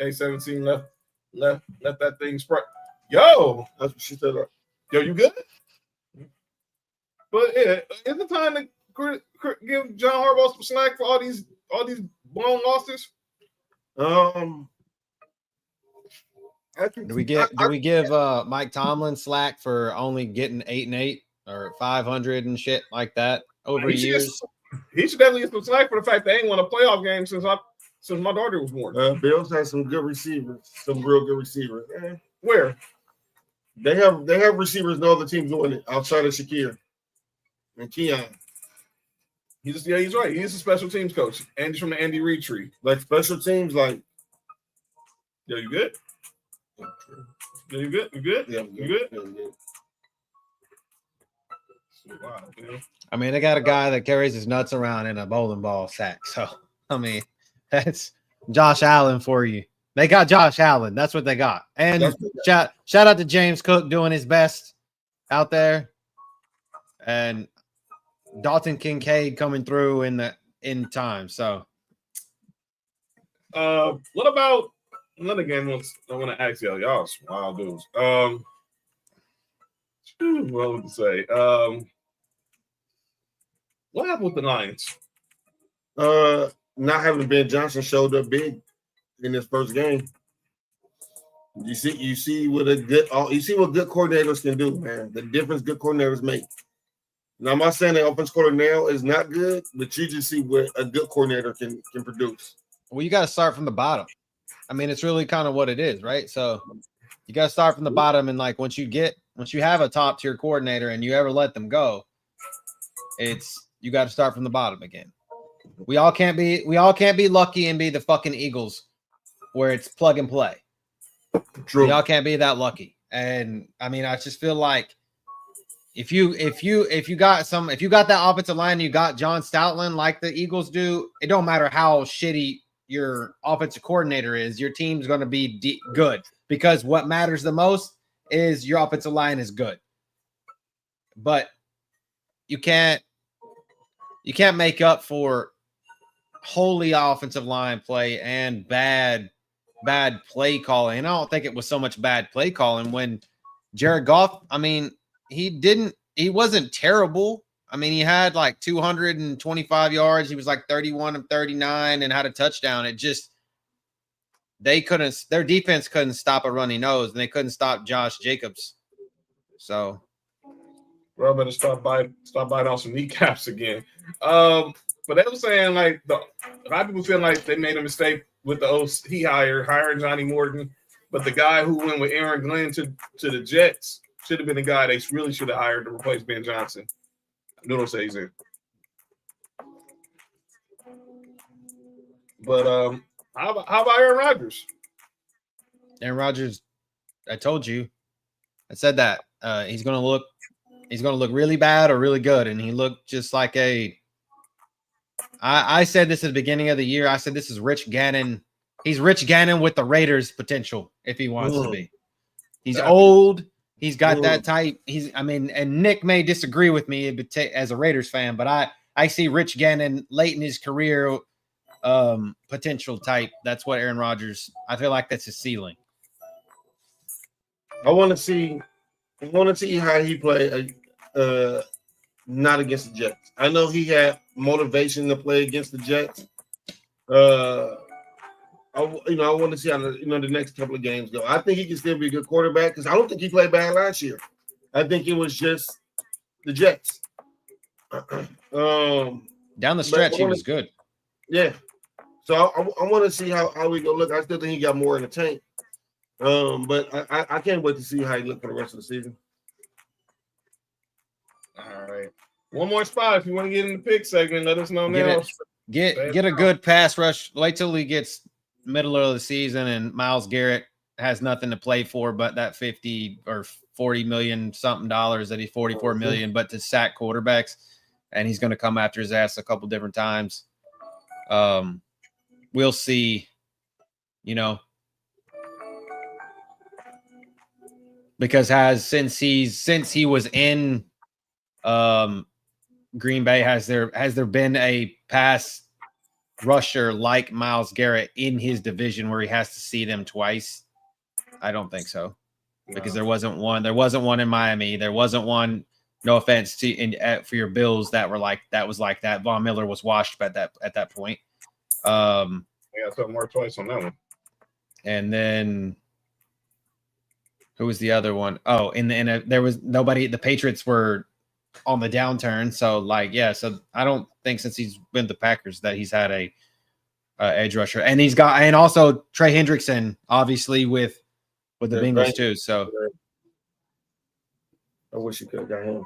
A17 left that thing spread. Yo, that's what she said. Yo, you good? But yeah, is the time to give John Harbaugh some slack for all these blown losses? Do we give Mike Tomlin slack for only getting 8-8 or 500 and shit like that over years? He should definitely get some slack for the fact they ain't won a playoff game since my daughter was born. Bills has some good receivers, some real good receivers. Where? They have receivers no other teams doing it outside of Shakir and Keon. He's right. He's a special teams coach, and he's from the Andy Reid tree. Like special teams, like yo, you good? Yeah, you good? You good? Yeah, you good? Yeah, good. Wow, man. I mean, they got a guy that carries his nuts around in a bowling ball sack. So, I mean, that's Josh Allen for you. They got Josh Allen. That's what they got. And shout out to James Cook doing his best out there. And Dalton Kincaid coming through in time. So, what about another game? I want to ask y'all some wild dudes. What would you say? What happened with the Lions? Not having Ben Johnson showed up big in this first game. You see what good coordinators can do, man. The difference good coordinators make. Now, I'm not saying the offense coordinator now is not good, but you just see what a good coordinator can produce. Well, you got to start from the bottom. I mean, it's really kind of what it is, right? So you got to start from the bottom, and like once you have a top tier coordinator and you ever let them go, you got to start from the bottom again. We all can't be lucky and be the fucking Eagles where it's plug and play. True. We all can't be that lucky. And I mean, I just feel like if you got that offensive line, you got John Stoutland like the Eagles do, it don't matter how shitty your offensive coordinator is, your team's going to be good, because what matters the most is your offensive line is good. But you can't make up for wholly offensive line play and bad play calling. And I don't think it was so much bad play calling when Jared Goff, I mean, he wasn't terrible. I mean, he had like 225 yards. He was like 31 of 39 and had a touchdown. It just, their defense couldn't stop a runny nose, and they couldn't stop Josh Jacobs. So, well, better stop biting on some kneecaps again. But they were saying like a lot of people feel like they made a mistake with the OC hiring Johnny Morton, but the guy who went with Aaron Glenn to the Jets should have been the guy they really should have hired to replace Ben Johnson. Noodle says in. But how about Aaron Rodgers? Aaron Rodgers, I told you, I said that he's gonna look really bad or really good, and he looked just like I said this at the beginning of the year. I said this is Rich Gannon. He's Rich Gannon with the Raiders potential if he wants to be. He's old. He's got that type. And Nick may disagree with me as a Raiders fan, but I see Rich Gannon late in his career potential type. That's what Aaron Rodgers, I feel like that's his ceiling. I want to see how he play not against the Jets. I know he had motivation to play against the Jets. I want to see how the next couple of games go. I think he can still be a good quarterback because I don't think he played bad last year. I think it was just the Jets. Down the stretch, he was good. Yeah. So I want to see how we go look. I still think he got more in the tank. But I can't wait to see how he look for the rest of the season. All right. One more spot. If you want to get in the pick segment, let us know now. Get a good pass rush. Wait till he gets middle of the season and Myles Garrett has nothing to play for but that 50 or 40 million something dollars that he's 44 million, but to sack quarterbacks, and he's going to come after his ass a couple different times. We'll see, because since he was in Green Bay, has there been a pass rusher like Myles Garrett in his division where he has to see them twice? I don't think so, because there wasn't one. There wasn't one in Miami. There wasn't one. No offense for your Bills that was like that. Von Miller was washed at that point. Yeah, something more twice on that one. And then who was the other one? Oh, there was nobody. The Patriots were on the downturn, so so I don't think since he's been the Packers that he's had a edge rusher, and also Trey Hendrickson, obviously with the Bengals too. So I wish you could have got him.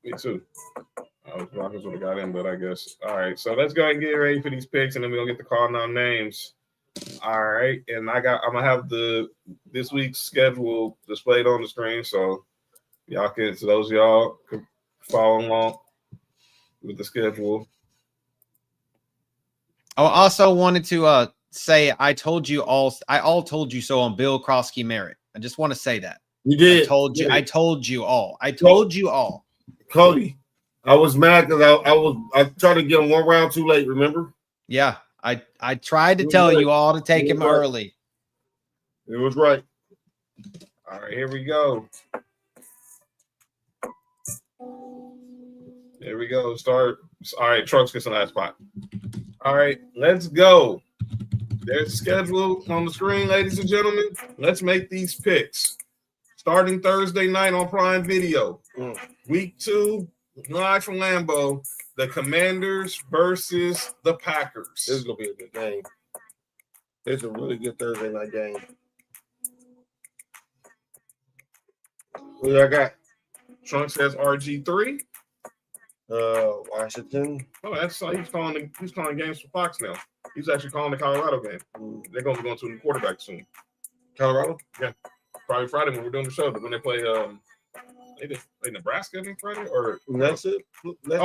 Me too. I was Broncos would have got him, but I guess. All right, so let's go ahead and get ready for these picks, and then we're gonna get to calling out names. All right, and I'm gonna have this week's schedule displayed on the screen, so y'all can follow along with the schedule. I also wanted to say I told you so on Bill Krosky Merritt. I just want to say that. You did. I told you all. Cody, I was mad because I tried to get him one round too late, remember? Yeah. I tried to tell you all to take him early. It was right. All right, here we go. There we go. Start. All right, Trucks gets in that spot. All right, let's go. There's a schedule on the screen, ladies and gentlemen. Let's make these picks. Starting Thursday night on Prime Video. Week 2, Live from Lambeau, the Commanders versus the Packers. This is gonna be a good game. It's a really good Thursday night game. Who I got? Trunks has RG3. Washington. Oh, that's he's calling games for Fox now. He's actually calling the Colorado game. They're going to be going to a new quarterback soon. Colorado? Yeah, probably Friday when we're doing the show. When they play, they Nebraska, I think Friday or That's it. That's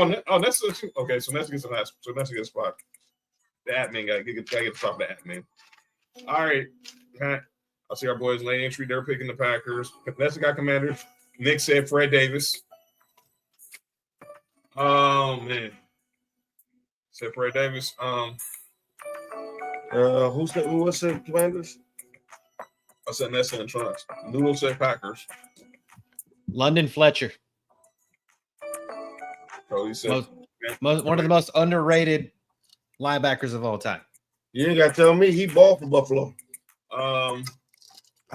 okay. So Nessa gets the last. So Nessa gets a spot. The admin guy get the top of the admin. All right, I see our boys late entry. They're picking the Packers. Nessa got Commanders. Nick said Fred Davis. Oh man, said Fred Davis. Who was the Commanders? I said Nessa and Trunks. Noodle said Packers. London Fletcher. Cody said One of the most underrated linebackers of all time. You ain't got to tell me he balled for Buffalo. I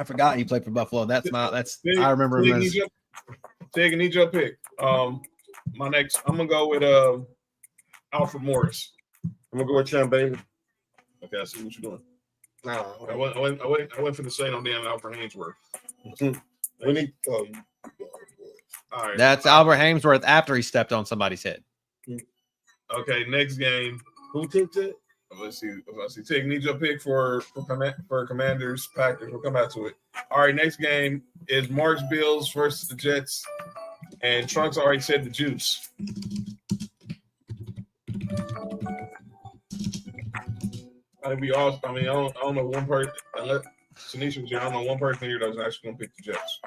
forgot he played for Buffalo. I remember him as Tig, I need your pick. I'm gonna go with Alfred Morris. I'm gonna go with Champ Bailey. Okay, I see what you're doing. Nah, I went for the same on damn Alfred Hainsworth. All right. That's Albert Hainsworth after he stepped on somebody's head. Okay, next game. Who tipped it? Let's see. Tig, need your pick for Commanders, Packers. We'll come back to it. All right, next game is Mark's Bills versus the Jets. And Trunks already said the Juice. I think we all. I mean, I don't know one person. Unless Tanisha was here, I don't know one person here that was actually going to pick the Jets.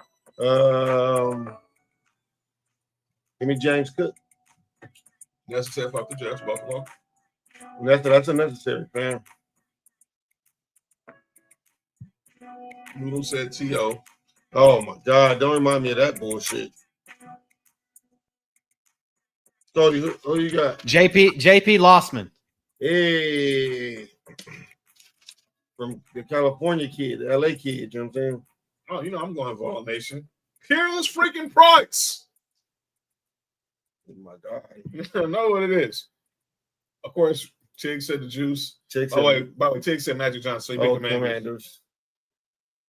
Give me James Cook. That's a fuck the Jets, Buffalo. That's unnecessary, fam. Noodle said T.O. Oh my God! Don't remind me of that bullshit. Cody, who you got? JP Lossman. Hey, from the California kid, the LA kid. You know what I'm saying? Oh, I'm going for All Nation. Peerless freaking Price. Oh my God! You know what it is. Of course, Tig said the Juice. By the way, Tig said Magic Johnson. So he picked the Commanders.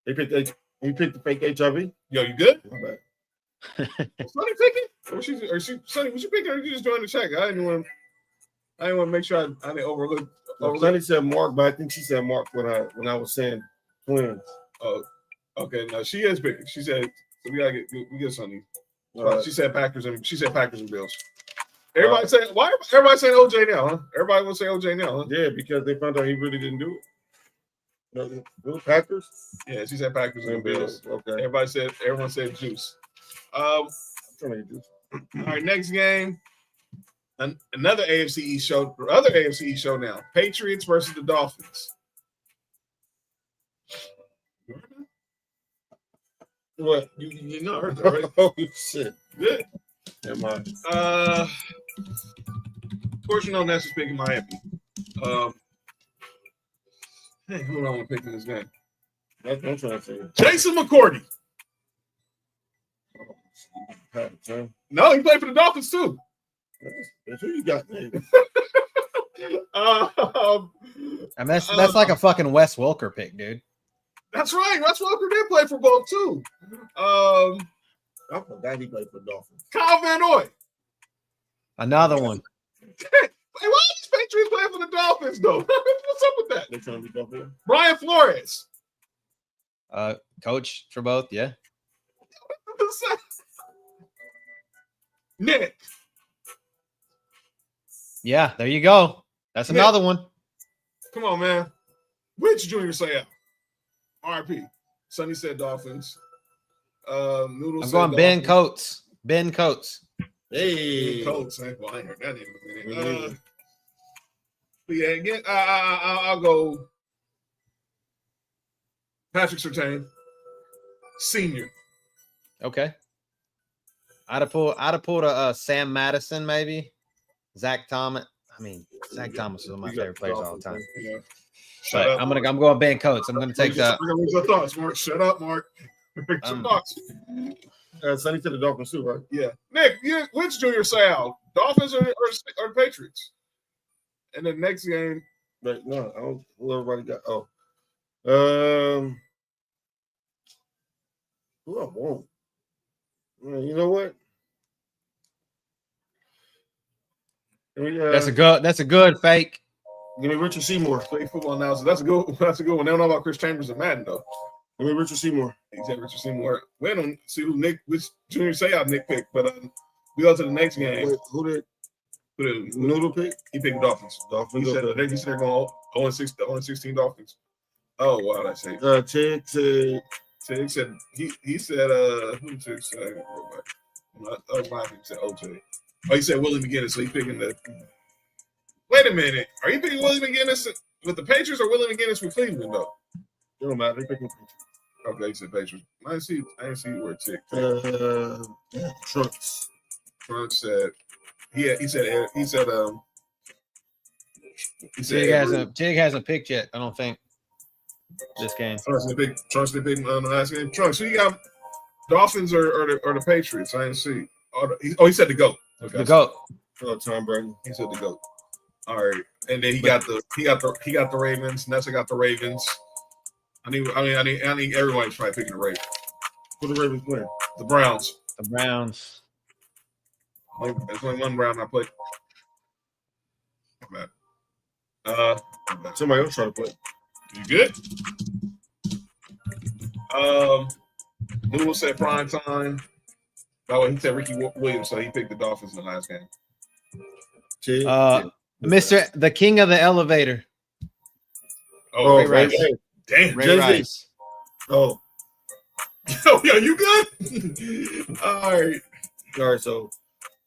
He picked the fake HIV. Yo, you good? My bad. Sonny picking? Sonny, was you picking or you just doing the check? I didn't want to make sure I didn't overlook. Sonny said Mark, but I think she said Mark when I was saying twins. Oh, okay. No, she is picking. She said so we get Sonny. She said Packers and Bills. Everybody saying why? Everybody saying OJ now, huh? Everybody will say OJ now, huh? Yeah, because they found out he really didn't do it. Packers? Yeah, she said Packers and Bills. Okay. Everyone said Juice. All right, next game. Another AFC East show. Other AFC East show now. Patriots versus the Dolphins. What? You know, heard that, right? Oh shit. Good. Never mind. Of course, Ness is picking Miami. Hey, who do I want to pick in this game? That's what I'm trying to say. Jason McCourty. No, he played for the Dolphins too. That's who you got, man. And that's like a fucking Wes Welker pick, dude. That's right. Wes Welker did play for both too. I forgot he played for the Dolphins. Kyle Van Noy. Another one. Hey, why are these Patriots playing for the Dolphins though? What's up with that? They trying to be Dolphins. Brian Flores. Coach for both, yeah. Nick. Yeah, there you go. That's Nick. another one. Come on, man. Which Junior say out? RP. Sonny said Dolphins. Noodle I'm said going Ben Dolphins. Coates. Ben Coates. Hey. Colts. Well, I ain't heard that name in a minute. But yeah, again, I'll go Patrick Surtain, Senior. Okay. I'd have pulled a Sam Madison, maybe. Zach Thomas. I mean, Zach Thomas is one of my favorite players all the time. Yeah. But I'm going Ben Coates. I'm gonna take that. We're gonna lose our thoughts, Mark. Shut up, Mark. Some thoughts. Sonny to the Dolphins too, right? Yeah. Nick, which junior Sal? Dolphins or Patriots? And the next game. But no, I don't. Who everybody got? Oh, who I want? You know what? That's a good fake. Give me Richard Seymour. Fake football announcer. That's a good one. They don't know about Chris Chambers and Madden though. Give me Richard Seymour. He said Richard Seymour. We don't see which junior Seau Nick picked, but we go to the next game. Wait, who did Noodle pick? He picked the Dolphins. Dolphins. He said they're going 0-16 Dolphins. Oh wow, that's it. Tig said he said who did Tig say? He said OJ. Oh, he said Willie McGinnis, so he's picking the. Wait a minute, are you picking Willie McGinnis with the Patriots or Willie McGinnis with Cleveland though? It don't matter. They picking Patriots. Okay, he said Patriots. I didn't see where Tig. Trunks. Trunks said he said Tig hasn't picked yet. I don't think this game. Trunks did pick on the last game. Trunks, who you got? Dolphins or the Patriots? I didn't see. He said the GOAT. Okay. The GOAT. Oh, Tom Brady. He said the GOAT. All right, and then he got the Ravens. Nessa got the Ravens. I think everybody's probably picking the Ravens. Who the Ravens playing? The Browns. The Browns. There's only one Brown I played. Somebody else try to play. You good? Noodle said prime time. Oh, he said Ricky Williams, so he picked the Dolphins in the last game. Mr. The King of the Elevator. Oh, Ray Rice. Damn, Ray Rice. Oh, yeah, you good? All right. So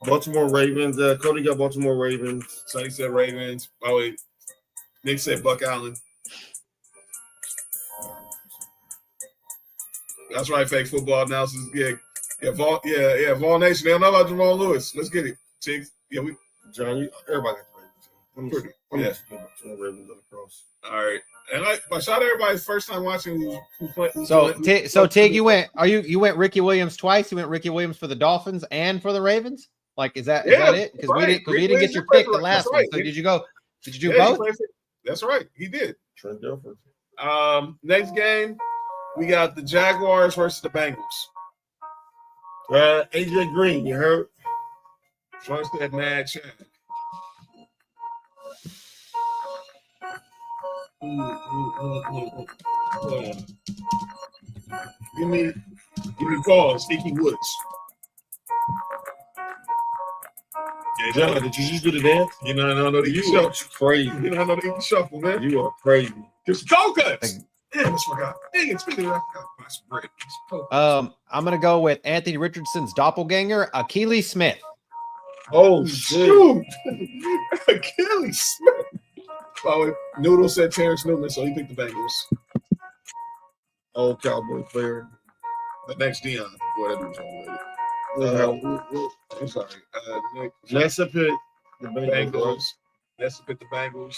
Baltimore Ravens. Cody got Baltimore Ravens. Sonny said Ravens. Oh, wait. Nick said Buck Allen. That's right, fake football analysis. Vol Nation. They don't know about Jamal Lewis. Let's get it. Chicks. Yeah, John, everybody got Ravens. Ravens on the cross. All right. And I shout out everybody's first time watching. Tig, you went Ricky Williams twice. You went Ricky Williams for the Dolphins and for the Ravens. Like, is that it? Because we didn't get your pick the last one. So did you do both? That's right. He did. Trent Dilfer. Next game, we got the Jaguars versus the Bengals. AJ Green, you heard? First that mad check. Give me pause, Icky Woods. Yeah, John, did you just do the dance? You know, I know the You are crazy. You know, I know the Icky Shuffle, man. You are crazy. Just coconuts. Damn, I forgot. Dang it, speaking of that's bread. I'm gonna go with Anthony Richardson's doppelganger, Achilles Smith. Oh shoot! Achilles Smith. Oh, Noodle said Terrence Newman, so he picked the Bengals. Old Cowboy player. The next Dion. Whatever he's on I'm sorry. Nick. Nessa picked the Bengals. Nessa picked the Bengals.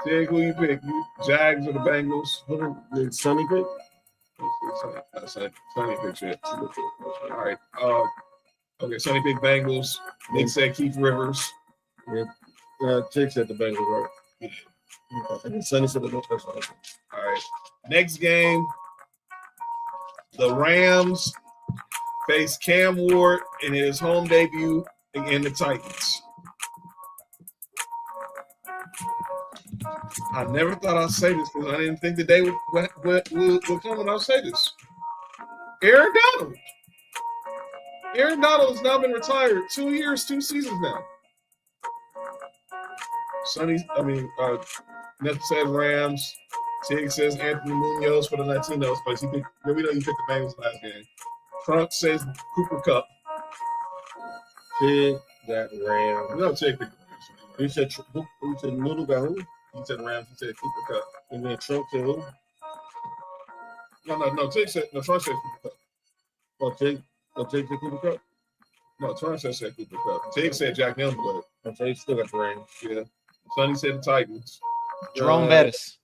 Tig, who you pick? Jags or the Bengals? Who did Sonny pick? Sonny picked shit. All right. Okay, Sonny picked Bengals. Nick said Keith Rivers. Yeah. Tig said the Bengals, right? Yeah. And Sonny said the Bengals. All right. Next game, the Rams face Cam Ward in his home debut against the Titans. I never thought I'd say this because I didn't think the day would come when I'll say this. Aaron Donald. Aaron Donald has now been retired 2 years, 2 seasons now. Neth said Rams. Tig says Anthony Munoz for the Latinos, but we know you picked the Bengals last game. Trump says Cooper Kupp. Tig got Rams. No, Tig picked the Rams. He said Noodle got who? He said Rams. He said Cooper Kupp. And then Trump said who? No. Tig said Trump said Cooper Kupp. Tig said Cooper Kupp? No, Trump said Cooper Kupp. Tig said Jack Youngblood. So he still got the Rams. Yeah. Sonny said the Titans. Jerome Bettis.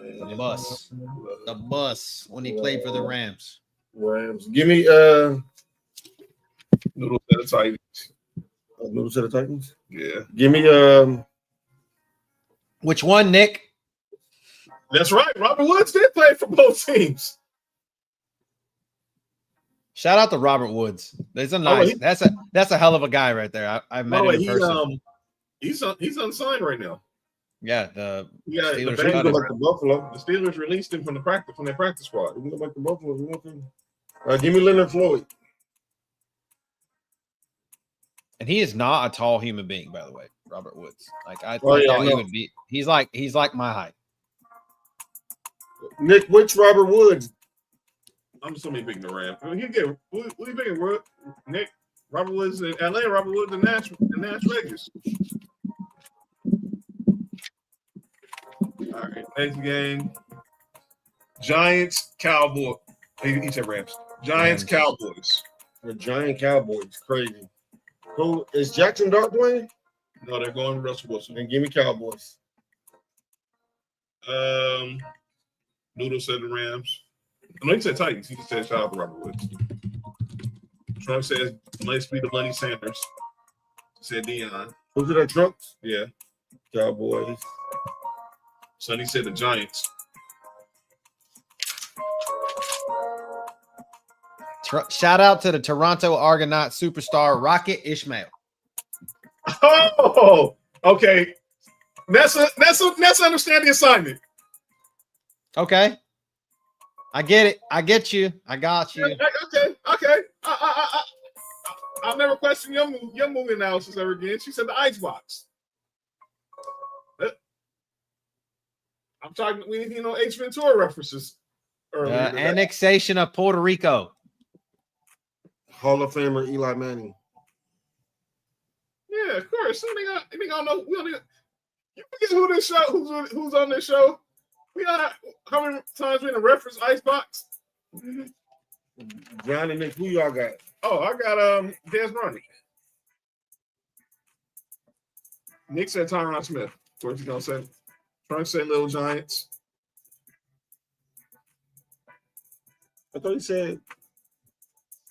The bus when he played for the Rams. Rams. Give me Noodle to the Titans. Noodle to the Titans. Yeah. Give me Which one, Nick? That's right. Robert Woods did play for both teams. Shout out to Robert Woods. There's a nice. That's a hell of a guy right there. I've met him in person. He's unsigned right now. Yeah, the Steelers the cut him. like the Buffalo. The Steelers released him from their practice squad. We can go back to Buffalo if we want to. Give me Leonard Floyd. And he is not a tall human being, by the way. Robert Woods. Like I Oh, yeah, thought I he know. would be. He's like my height. Nick, which Robert Woods? I'm just gonna be picking the Rams. I mean, who you picking? Nick, Robert Woods in LA, Robert Woods in Nash Vegas. All right, next game. Giants, Cowboys. He said Rams. Giants, Cowboys. The Giant Cowboys. Crazy. Who is Jackson Dart playing? No, they're going with Russell Wilson. And give me Cowboys. Noodle said the Rams. No, he said Titans. He just said shout out to Robert Woods. Trump says let's be the Money Sanders. Said Dion. Who's it? Trunks? Yeah. Cowboys. Sonny said the Giants. Shout out to the Toronto Argonaut superstar Rocket Ishmael. Oh, okay. Let's understand the assignment. Okay. I get it. I get you. I got you. Okay. I'll never question your movie analysis ever again. She said the icebox. I'm talking. We need Ace Ventura references. Annexation of Puerto Rico. Hall of Famer Eli Manning. Yeah, of course. You don't know. You forget who this show? Who's on this show? We got how many times we in a reference icebox? John and Nick, who y'all got? Oh, I got Des Bryant. Nick said Tyron Smith. Of course, he's gonna say. Trying to say Little Giants. I thought he said.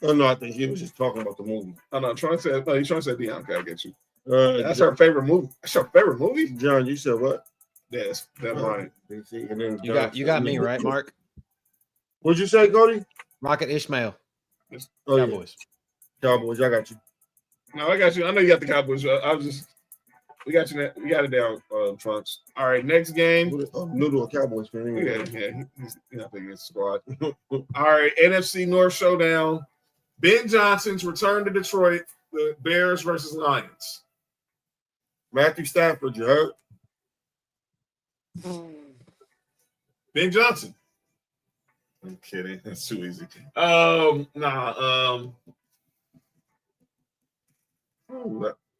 Oh no, I think he was just talking about the movie. Oh no, he's trying to say Deion. Okay, I get you. That's John, her favorite movie. That's her favorite movie. John, you said what? Yes, that's right. And then You got me right, Mark. What'd you say, Cody? Rocket Ishmael. Oh, Cowboys. Yeah. Cowboys, I got you. No, I got you. I know you got the Cowboys. We got you. We got it down, Trunks. All right, next game. Noodle, Cowboys fan. Yeah, he's not thinking it's squad. All right, NFC North showdown. Ben Johnson's return to Detroit. The Bears versus Lions. Matthew Stafford, you heard? Ben Johnson. I'm kidding. That's too easy. And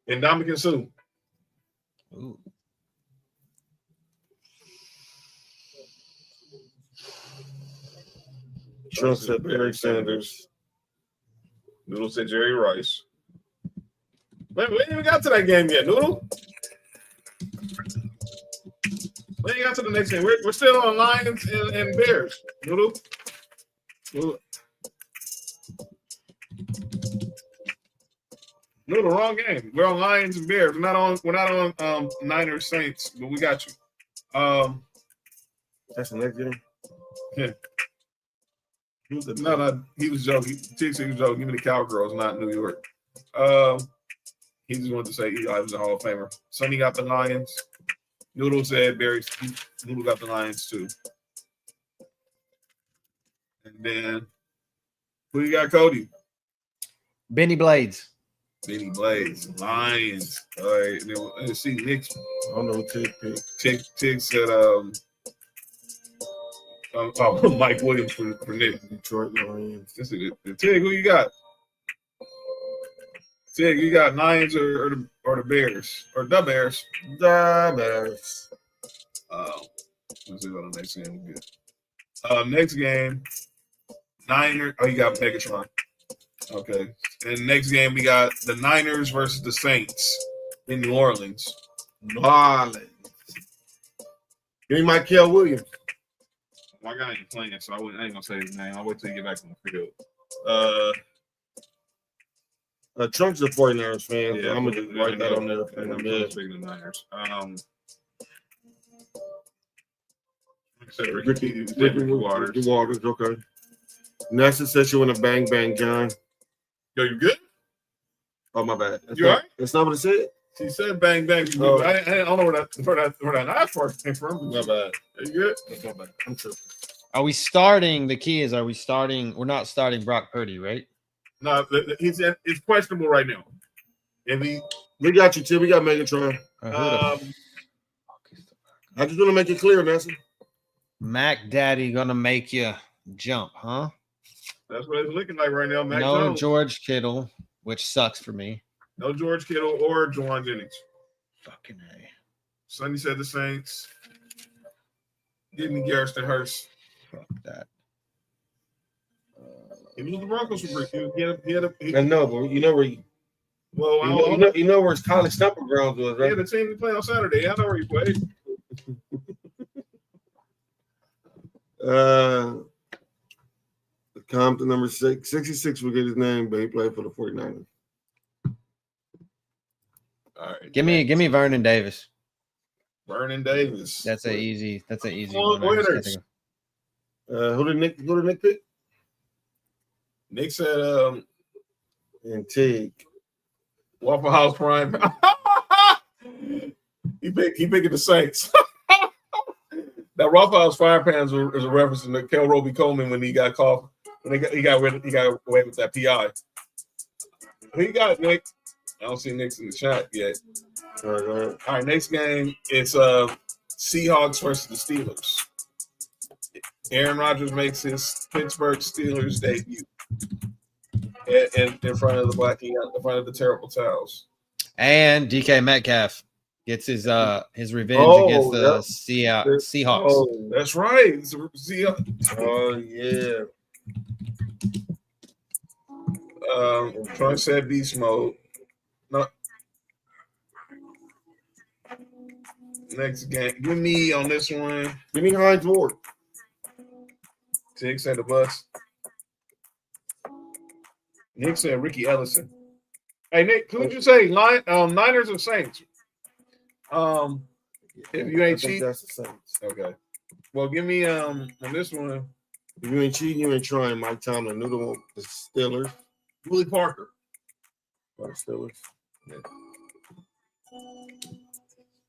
Dominican Sue. Ooh. Trump said Barry Sanders. Noodle said Jerry Rice. Wait, we ain't even got to that game yet, Noodle. We ain't got to the next game. We're still on Lions and Bears. Noodle. Noodle, wrong game. We're on Lions and Bears. We're not on Niners Saints, but we got you. That's the next game. Yeah. No, he was joking. He was joking. Give me the Cowgirls, not New York. He just wanted to say Eli was a Hall of Famer. Sonny got the Lions. Noodle said Barry. Noodle got the Lions too. And then who you got, Cody? Benny Blades. Benny Blades, Lions. All right. Let's see. Nick. I don't know what Tig picked. Tig said Mike Williams for Nick. Detroit Lions. This is it. Tig, who you got? Tig, you got Lions or the Bears or the Bears? The Bears. Let's see what the next game we get. Next game, Niners. Oh, you got Megatron. Okay. And next game we got the Niners versus the Saints in New Orleans. New Orleans. Give me Michael Williams. My guy ain't playing, so I ain't gonna say his name. I'll wait till he get back on the field. Trunk's a 49ers fan. Yeah, So I'm gonna just write that on there. I'm speaking of the Niners. Like I said, Ricky Waters, okay. Nessa says she want to bang bang John. Yo, you good? Oh, my bad. You all right? That's not what it said? She said bang bang. Oh. I don't know where that nice part came from. My bad. Are you good? That's not bad. I'm tripping. Are we starting? The key is, are we starting? We're not starting Brock Purdy, right? No, it's questionable right now. We got you, Tim. We got Megatron. Or who I just want to make it clear, Nessa. Mac Daddy gonna make you jump, huh? That's what it's looking like right now. Mac No Jones. George Kittle, which sucks for me. No George Kittle or Juwan Jennings. Fucking A. Sonny said the Saints. Give me Garrison Hurst. Fuck that. He was the Broncos for He I know, but you know where you know where his college stomping grounds was, he right? had the team to play on Saturday. I know where he played. Compton number 66 will get his name, but he played for the 49ers. All right. Give me Vernon Davis. Vernon Davis. That's an easy Well, one. winners. Who did Nick pick? Nick said And Tig. Waffle House Prime. he picking the Saints. That Waffle House fire pans is a reference to Kel Roby Coleman when he got caught. When he got away with that PI. Who you got, Nick? I don't see Nick's in the chat yet. All right, go ahead. All right, next game it's Seahawks versus the Steelers. Aaron Rodgers makes his Pittsburgh Steelers debut in front of the in front of the terrible towels. And DK Metcalf gets his revenge against the Seahawks. Oh, that's right. Seahawks. Oh, yeah. Troy said beast mode. No. Next game. Give me on this one. Give me Hines Ward. Tig said the bus. Nick said Ricky Ellison. Hey Nick, who'd you say? Niners or Saints? If you ain't cheating, that's the Saints. okay. Well, give me on this one. If you ain't cheating, you ain't trying. Mike Tomlin, the Steelers. Willie Parker. The Steelers. Yeah.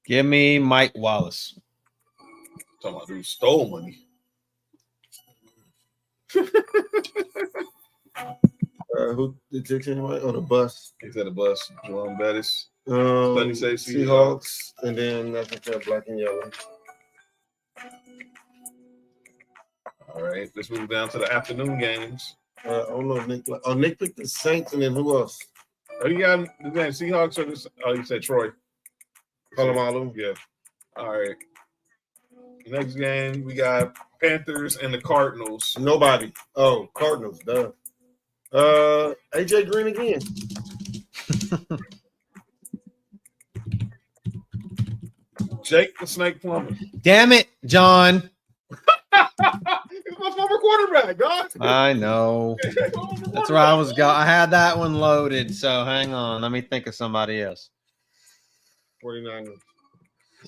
Give me Mike Wallace. Talking about dude stole money. Who did you say? Oh, the bus. He said the bus. Jerome Bettis. Sunny say Seahawks, and then that's black and yellow. All right, let's move down to the afternoon games. I don't know, Nick. Nick picked the Saints, and then who else? Oh, you got the game Seahawks or this? Oh, you said Troy. Palomalu. Yeah. All right. Next game we got Panthers and the Cardinals. Nobody. Oh, Cardinals. Duh. AJ Green again. Jake the Snake Plumber. Damn it, John. He's my former quarterback, dog. I know. That's where I was going. I had that one loaded, so hang on. Let me think of somebody else. 49ers.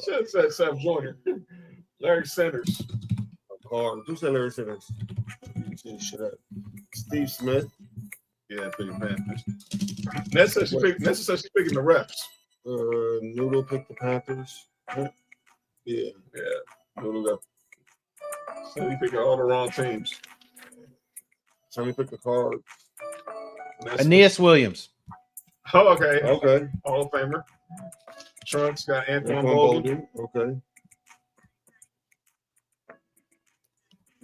Should have said Seth Joyner. Larry Sanders. Cards. Who said Larry Sanders? Shut up. Steve Smith. Yeah, picking Panthers. Nessa says she's picking the refs. Noodle picked the Panthers. Yeah. Noodle got. So he picking all the wrong teams. Somebody picked the Cards. Aeneas Williams. Oh, okay. Okay. Hall of Famer. Trunks got Antoine Bolden. Bolden.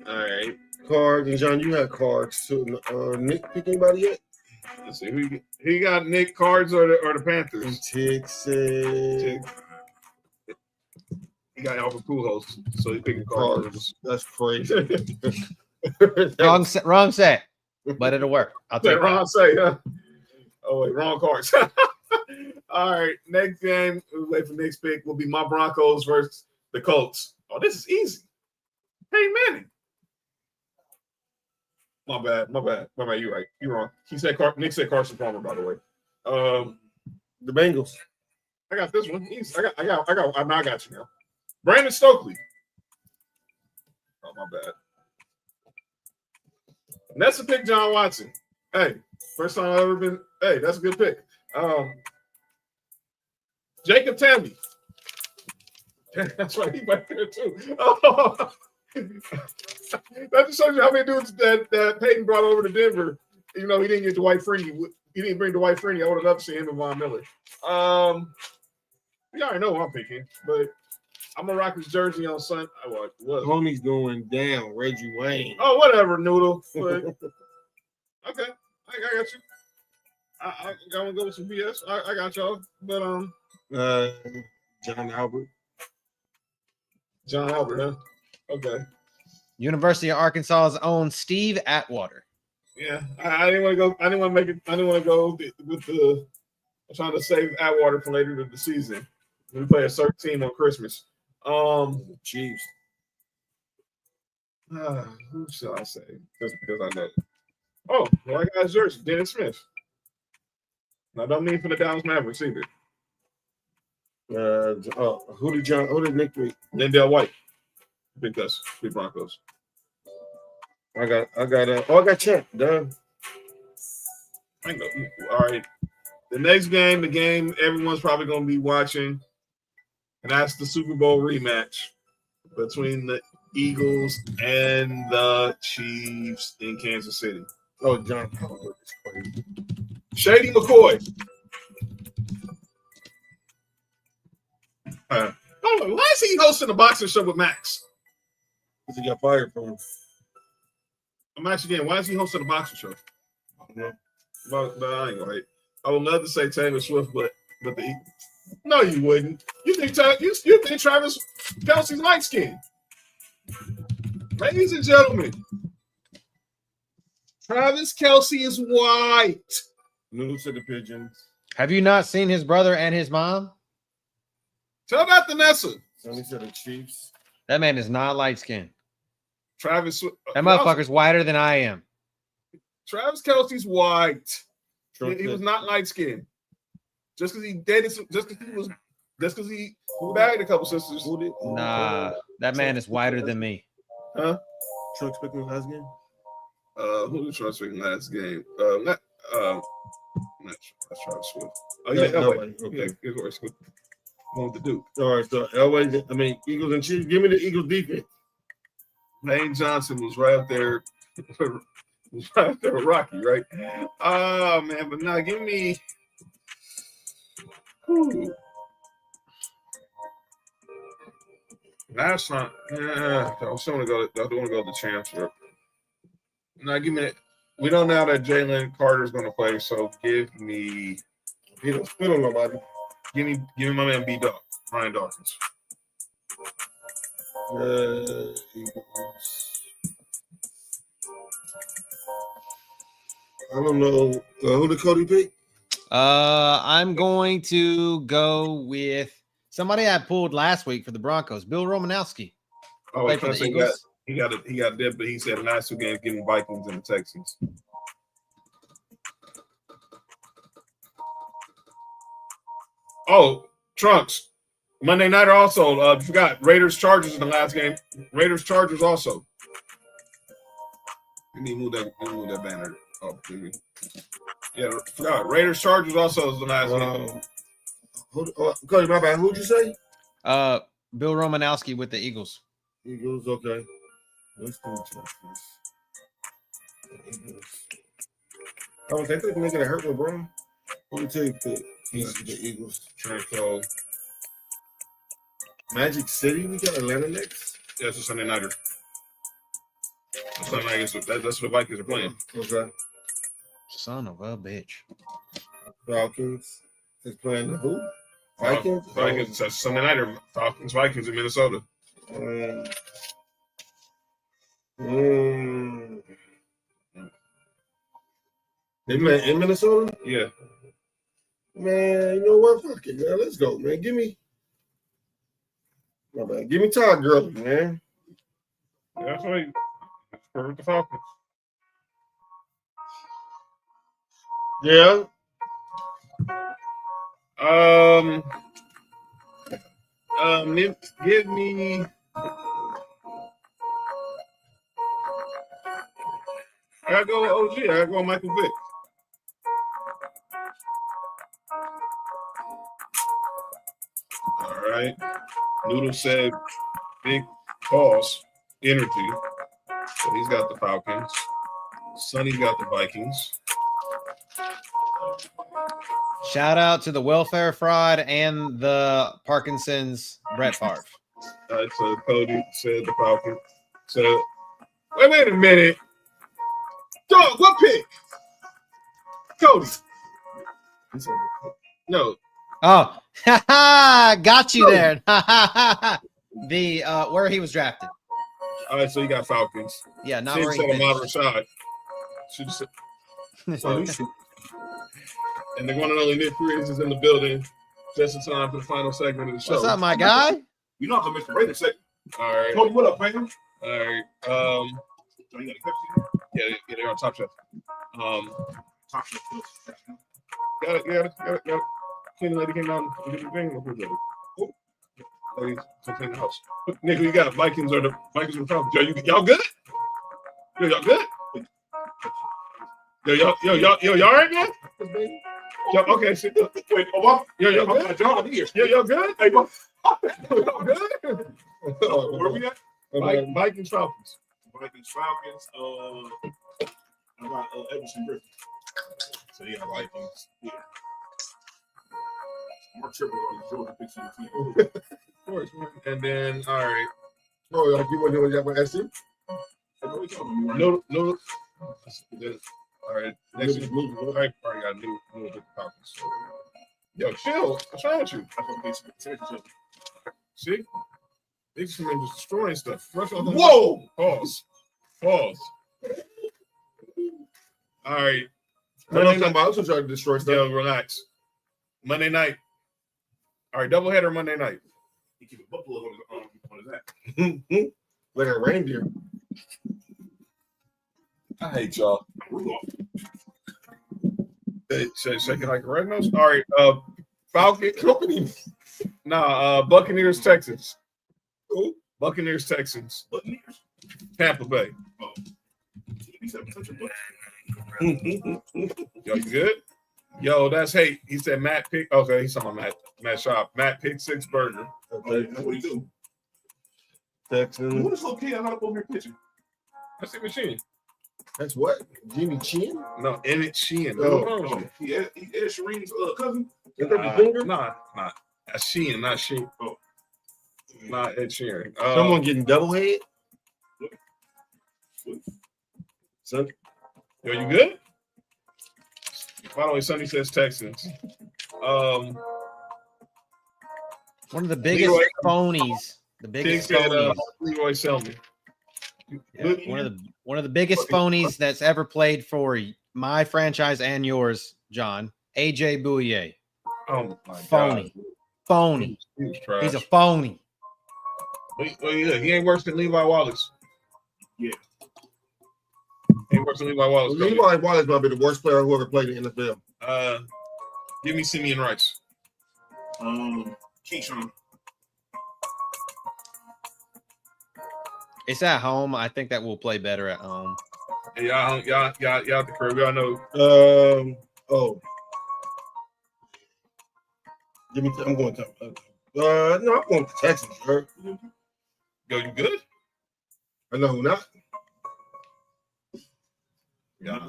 Okay. All right. Cards. And John, you had Cards. So, Nick pick anybody yet? Let's see. He got Nick Cards or the Panthers. And Tig said He got Albert Pujols, so he picking Cards. That's crazy. Wrong set, but it'll work. I'll take it. Wrong say, huh? Oh wait, wrong cards. All right, next game. We'll wait for next pick. Will be my Broncos versus the Colts. Oh, this is easy. Hey Manning. My bad. You're right. You're wrong. Nick said Carson Palmer, by the way. The Bengals. I got this one. I got you now. Brandon Stokely. Oh, my bad. Nessa picked John Watson. Hey, first time I've ever been. Hey, that's a good pick. Jacob Tammy. That's right. He back there too. Oh. That just shows you how many dudes that Peyton brought over to Denver. You know, he didn't get Dwight Freeney. He didn't bring Dwight Freeney. I would have loved to see him and Von Miller. You already know what I'm picking, but I'm gonna rock his jersey on Sunday. What? Homie's going down. Reggie Wayne. Oh, whatever, Noodle. But, okay, I got you. I'm gonna go with some BS. I got y'all. But John Albert. John Albert, huh? Okay. University of Arkansas's own Steve Atwater. Yeah, I didn't want to go. I didn't want to go with the. I'm trying to save Atwater for later in the season. We play a certain team on Christmas. Chiefs. Who shall I say? Just because I know. Oh, well, I got his jersey, Dennis Smith. I don't mean for the Dallas Mavericks either. Who did Nick pick? Lindell White. Big us. Big Broncos. I got Champ. Done. All right. The next game, the game everyone's probably going to be watching, and that's the Super Bowl rematch between the Eagles and the Chiefs in Kansas City. Oh, John Howard is crazy. Shady McCoy. Why is he hosting a boxing show with Max? Because he got fired from him. I'm actually again. Why is he hosting a boxing show? Yeah. But I ain't gonna hate. I would love to say Taylor Swift, but the no, you wouldn't. You think Travis Kelce's light skinned? Ladies and gentlemen, Travis Kelce is white. Noodle to the pigeons. Have you not seen his brother and his mom? Tell that to Nessa. Sonny said the Chiefs. That man is not light skinned. Travis. That motherfucker's whiter than I am. Travis Kelce's white. Trump He was not light skinned. Just because he dated, just because he married a couple sisters. Nah, that man is whiter than me. Huh? Trump's picking last game. Who did Trump picking last game? Not Travis Swift. Oh yeah, Elway. Okay, of course. What to do? All right, so Elway. Eagles and Chiefs. Give me the Eagles defense. Lane Johnson was right up there. Was right up there with Rocky, right? Oh man, but now give me. Whew. That's not. I still want to go. I don't want to go to the championship. Now give me. We don't know that Jalen Carter is going to play, so give me. He don't spit on nobody. Give me my man B.O.B, Ryan Dawkins. I don't know who did Cody pick. I'm going to go with somebody I pulled last week for the Broncos, Bill Romanowski. Oh, Played for the Eagles. He got dead, but he said last 2 games giving Vikings and the Texans. Oh, Trunks. Monday nighter also. Forgot Raiders Chargers in the last game. Raiders Chargers also. Let me move that banner up. Yeah, forgot Raiders Chargers also is the last game. Cody, my bad. Who'd you say? Bill Romanowski with the Eagles. Eagles, okay. Let's do Eagles. Oh, they think they're gonna hurt me, bro. Let me tell you the Eagles. Tranquil. Magic City, we got Atlanta next. Yeah, it's a Sunday nighter. That's what the Vikings are playing. Okay. Son of a bitch. Falcons is playing the who? Vikings? Vikings. That's Sunday nighter. Falcons, Vikings in Minnesota. They play in Minnesota? Yeah. Man, you know what? Fuck it, man. Let's go, man. Give me Todd Gurley, man. That's right. For the Falcons. Yeah. Give me. I gotta go with OG. I gotta go with Michael Vick. All right. Noodle said big pause energy. So he's got the Falcons. Sonny got the Vikings. Shout out to the welfare fraud and the Parkinson's Brett Favre. So Cody said the Falcons. So wait a minute. Dog, what pick? Cody. No. Oh, got you there. The where he was drafted. All right, so you got Falcons. Yeah, not Sid where he said Ahmad finished. Rashad. And the one and only Nick Freeze is in the building. Just in time for the final segment of the show. What's up, my guy? You know I'm gonna miss the Raiders segment. All right. Cody, what up, man? All right. Yeah, they're on Top Chef. Top Chef. Got it. Cleaning lady came down and did the thing. Lady to clean the house. Nigga, you got Vikings or the Falcons. Yo, y'all good? Yo, y'all good? Yo, y'all right, man? Yo, okay, shit. Wait, y'all good? Y'all good? Hey, y'all good? Where we at? Vikings, Falcons. Vikings, Falcons. I got Everson Griffin. So yeah, Vikings. Yeah. More triple on the Georgia team. Of course, man. And then, all right. Oh, like you want to do what you have SC? No. Then, all right. Next week, I already got a new big Falcons. So. Yo, chill. What's wrong with you? See? These men just destroying stuff. Whoa! Pause. All right. I'm also trying to destroy stuff. Yo, relax. Monday night. All right, doubleheader Monday night. You keep a buffalo on his that? Like a reindeer. I hate y'all. Hey, shake it like a red nose. All right, Falcon Company. Buccaneers, Texans. Who? Buccaneers, Texans. Buccaneers. Tampa Bay. Oh. Yo, you good? Yo, that's hate. He said Matt Pick. Okay, he's talking about Matt Shop. Matt Pick 6 burger. Okay, that's what he do. Texans. Who is okay? I'm not over here pitching. That's the machine. That's what? Jimmy Chin? No, Emmett Sheehan. Oh. He Ed Sheeran's cousin? Is that the finger? Nah. That's Sheehan, not Sheehan. Oh. Not Ed Sheeran. Someone getting double head? Son? Yo, you good? By the way, Sonny says Texans. One of the biggest phonies. The biggest phonies. Leroy Selman. Yeah, one of the biggest phonies that's ever played for my franchise and yours, John. AJ Bouye. Oh my phony. God. Phony. He's a phony. Well, yeah, he ain't worse than Levi Wallace. Yeah. He ain't worse than Levi Wallace. Levi Wallace might be the worst player who ever played in the NFL. Give me Simeon Rice. Keyshawn. It's at home. I think that we'll play better at home. Hey, y'all at the crib. Y'all know. Give me. I'm going to. No, I'm going to Texas, sir. Yo, you good? I know who not. Yeah.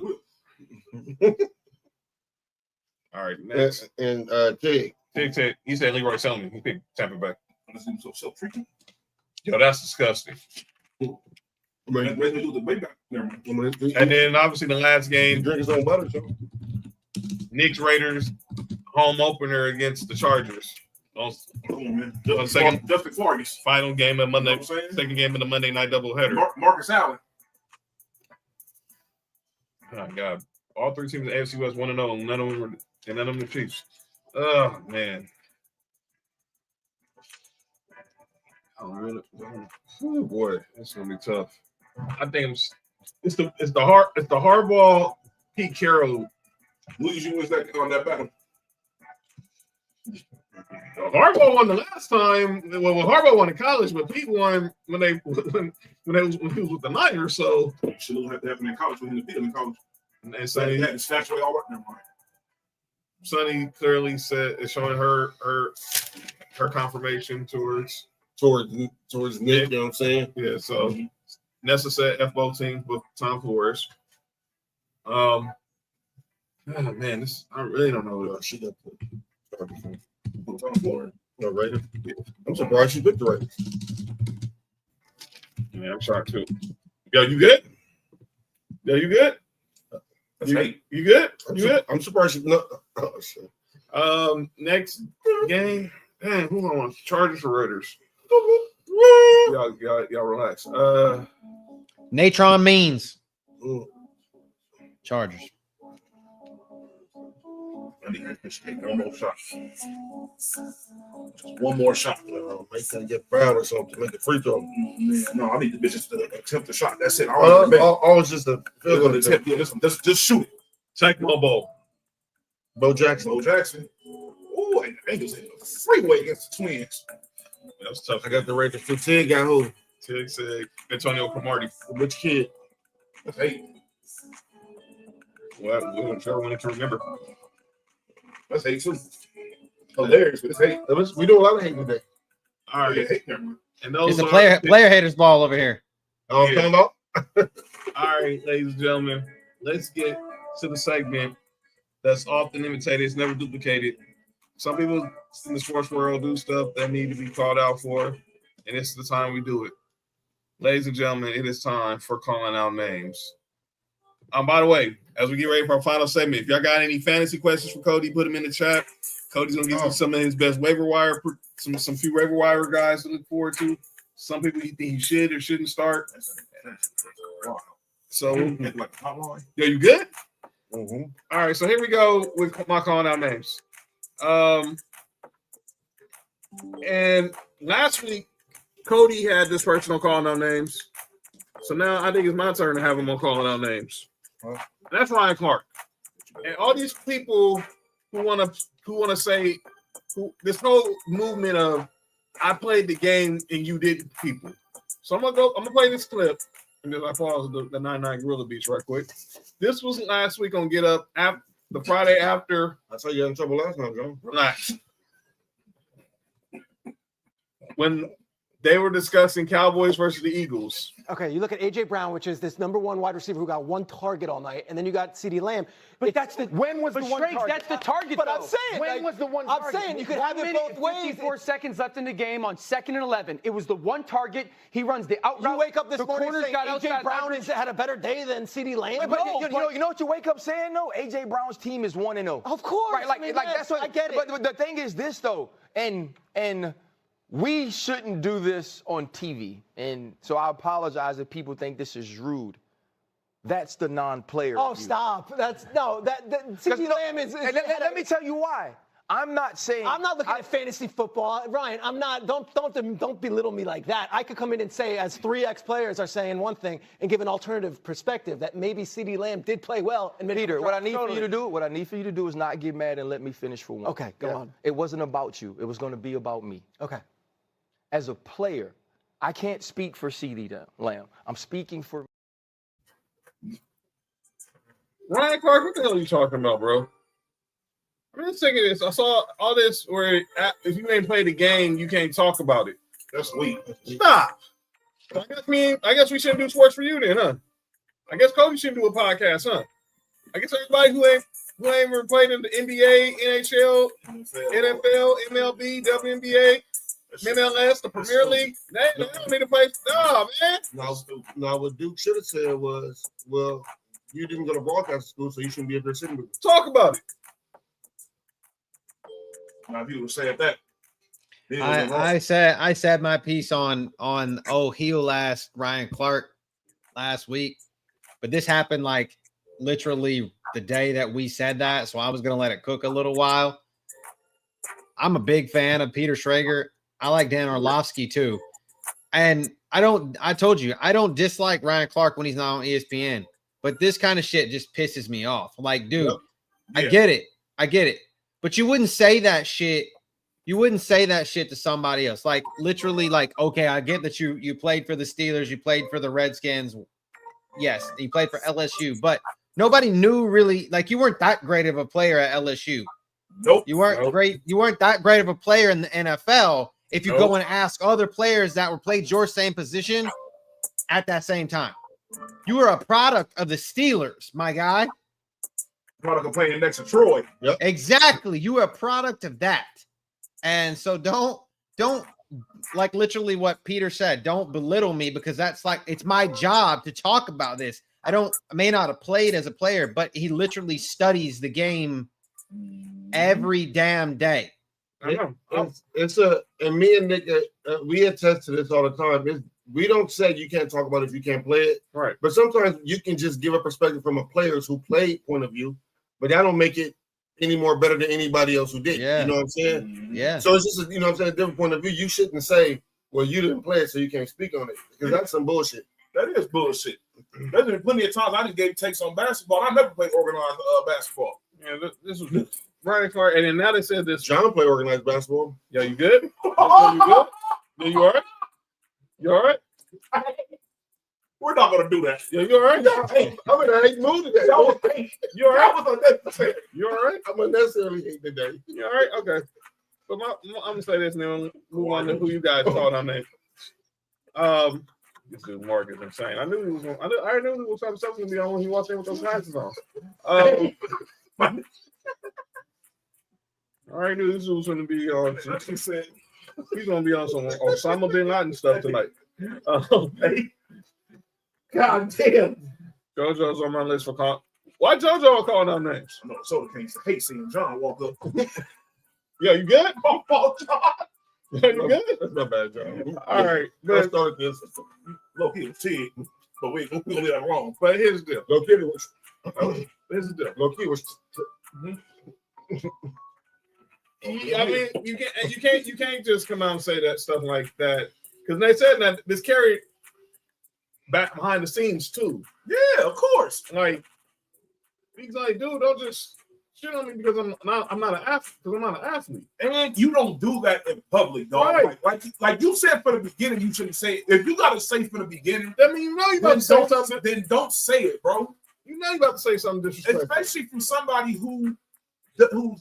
All right, next. And Tig. Tig. He said Leroy Selman. He picked Tampa Bay. Yo, that's disgusting. And then obviously the last game, drink his own butter, so. Knicks Raiders home opener against the Chargers. Second final game of Monday. Second game of the Monday night doubleheader. Marcus Allen. Oh God! All three teams in the AFC West 1-0. None of them the Chiefs. Oh man. Oh really? Oh boy, it's gonna be tough. I think it's the Hardball Pete Carroll Who did you win that battle? Harbaugh won the last time. Well, Harbaugh won in college, but Pete won when he was with the Niners. So Should have happened in college when he beat him in college. and So he Sonny, had the statutory all work. Never mind. Sonny clearly said is showing her confirmation towards Nick. You know what I'm saying? yeah. So Nessa said F both teams with Tom Flores. Oh man, this I really don't know. She got the Tom Flores. No, Raider. I'm surprised she picked the Raiders. Yeah, I'm shocked too. Yo, you good? Yo, you good? You good? You good? I'm surprised she no. Oh shit. Next game. Man, who I want? Chargers or Raiders? Y'all relax. Natron Means. Mm. Chargers. I need to take one more shot. Just one more shot. Make them get fouled or something. Make it free throw. No, I need the bitches to attempt the shot. That's it. I Always just a field goal attempt. Just shoot it. Tecmo Bowl. Bo Jackson. Bo Jackson. Ooh, and the Bengals hit a freeway against the Twins. That was tough. I got the Raiders. 15 got who? Tig said Antonio Cromartie. Which kid? That's 8. Well, we're sure when to remember. That's 8 too. Hilarious, but it's 8. We do a lot of hate today. All right. Yeah, 8 there. And those It's a are player haters ball over here. Oh, Yeah. come up. All right, ladies and gentlemen. Let's get to the segment that's often imitated, it's never duplicated. Some people in the sports world do stuff that need to be called out for, and it's the time we do it. Ladies and gentlemen, it is time for calling out names. By the way, as we get ready for our final segment, if y'all got any fantasy questions for Cody, put them in the chat. Cody's gonna give you some of his best waiver wire, some few waiver wire guys to look forward to. Some people you think he should or shouldn't start. So, Like top line. yo, you good? Mm-hmm. All right, so here we go with my calling out names. And last week, Cody had this person on calling out names. So now I think it's my turn to have him on calling out names. And that's Ryan Clark. And all these people who want to say this whole movement of I played the game and you didn't, people. So I'm gonna play this clip. And then I pause the 99 Gorilla Beach right quick. This was last week on Get Up, the Friday after. I saw you got in trouble last time, John. Relax. When they were discussing Cowboys versus the Eagles. Okay, you look at A.J. Brown, which is this number one wide receiver who got one target all night, and then you got CeeDee Lamb. But that's the When was the one target? That's the target. But I'm saying, when was the one I'm target? saying you could 1 have it minute both and ways. 54 seconds left in the game on 2nd and 11. It was the one target. He runs the out route. You wake up this the morning corners saying got A.J. outside Brown leverage. had a better day than CeeDee Lamb. But No, you know what you wake up saying though? A.J. Brown's team is 1-0. Of course, right? Like, I mean, like yes, that's what I get it. But the thing is this though, and we shouldn't do this on TV. And so I apologize if people think this is rude. That's the non-player. Oh, view. Stop! That CeeDee Lamb is. And let me tell you why. I'm not saying I'm not looking at fantasy football, Ryan. I'm not. Don't belittle me like that. I could come in and say, as 3 ex-players are saying one thing, and give an alternative perspective that maybe CeeDee Lamb did play well. And Peter, what I need for you to do is not get mad and let me finish for one. Okay, go on. It wasn't about you. It was going to be about me. Okay. As a player, I can't speak for CeeDee Lamb. I'm speaking for. Ryan Clark, what the hell are you talking about, bro? I'm just thinking this. I saw all this where if you ain't played the game, you can't talk about it. That's weak. Stop. I guess we shouldn't do sports for you then, huh? I guess Kobe shouldn't do a podcast, huh? I guess everybody who ain't ever played in the NBA, NHL, NFL, MLB, WNBA, MLS, the Premier League, they don't need to play. No, man. Now, what Duke should have said was, well, you didn't go to broadcast school, so you shouldn't be a good sitting with us. Talk about it. Now, if you would have said that, I said my piece on heel last Ryan Clark last week, but this happened like literally the day that we said that, so I was gonna let it cook a little while. I'm a big fan of Peter Schrager. I like Dan Orlovsky too, and I told you I don't dislike Ryan Clark when he's not on ESPN, but this kind of shit just pisses me off. Like, dude, I get it. But you wouldn't say that shit. You wouldn't say that shit to somebody else. Like literally, like, okay, I get that you played for the Steelers, you played for the Redskins. Yes, you played for LSU, but nobody knew really, like, you weren't that great of a player at LSU. Nope. You weren't great. You weren't that great of a player in the NFL. If you Nope. go and ask other players that were played your same position at that same time, you were a product of the Steelers, my guy. Product of playing next to Troy. Yep. Exactly. You were a product of that. And so don't like literally what Peter said, don't belittle me, because that's like, it's my job to talk about this. I may not have played as a player, but he literally studies the game every damn day. I know. And me and Nick, we attest to this all the time. We don't say you can't talk about it if you can't play it. Right. But sometimes you can just give a perspective from a players who played point of view, but that don't make it any more better than anybody else who did. Yeah. You know what I'm saying? Yeah. So it's just, you know what I'm saying, a different point of view. You shouldn't say, well, you didn't play it, so you can't speak on it, because that's some bullshit. That is bullshit. There's been plenty of times I just gave takes on basketball. I never played organized basketball. Yeah, this was Ryan Clark, and then now they said this. John play organized basketball. Yo, you good? You good? Yeah, you all right? You all right? We're not gonna do that. Yeah, you all right? I'm in a hate mood today. That was hate. You all right? That was unnecessary. You all right? I'm unnecessarily hate today. You all right? Okay. But I'm gonna say this, and then move on to who you guys called on name. This dude Mark is insane. I knew he was. I knew he was something gonna be on when he walked in with those glasses on. I already knew this was gonna be on. He said he's gonna be on some Osama bin Laden stuff tonight. God damn. JoJo's on my list for call. Why JoJo calling out names? No, so can't hate seeing John walk up. Yeah, you good? Oh, John. Yeah, you good? That's not bad, John. All right, Let's but start this. Look, he was Tig, but we gonna leave that alone. but here's the deal. Low key was. Here's the deal. Low key was. I mean, you can't just come out and say that stuff like that, because they said that this carried back behind the scenes too. Yeah, of course. Like he's like, dude, don't just shit on me because I'm not an athlete. Because I'm not an athlete. And you don't do that in public, dog. Right. Like you said from the beginning, you shouldn't say it. If you gotta say from the beginning, I mean, you know you about to say something. then don't say it, bro. You know you about to say something disrespectful. Especially from somebody who's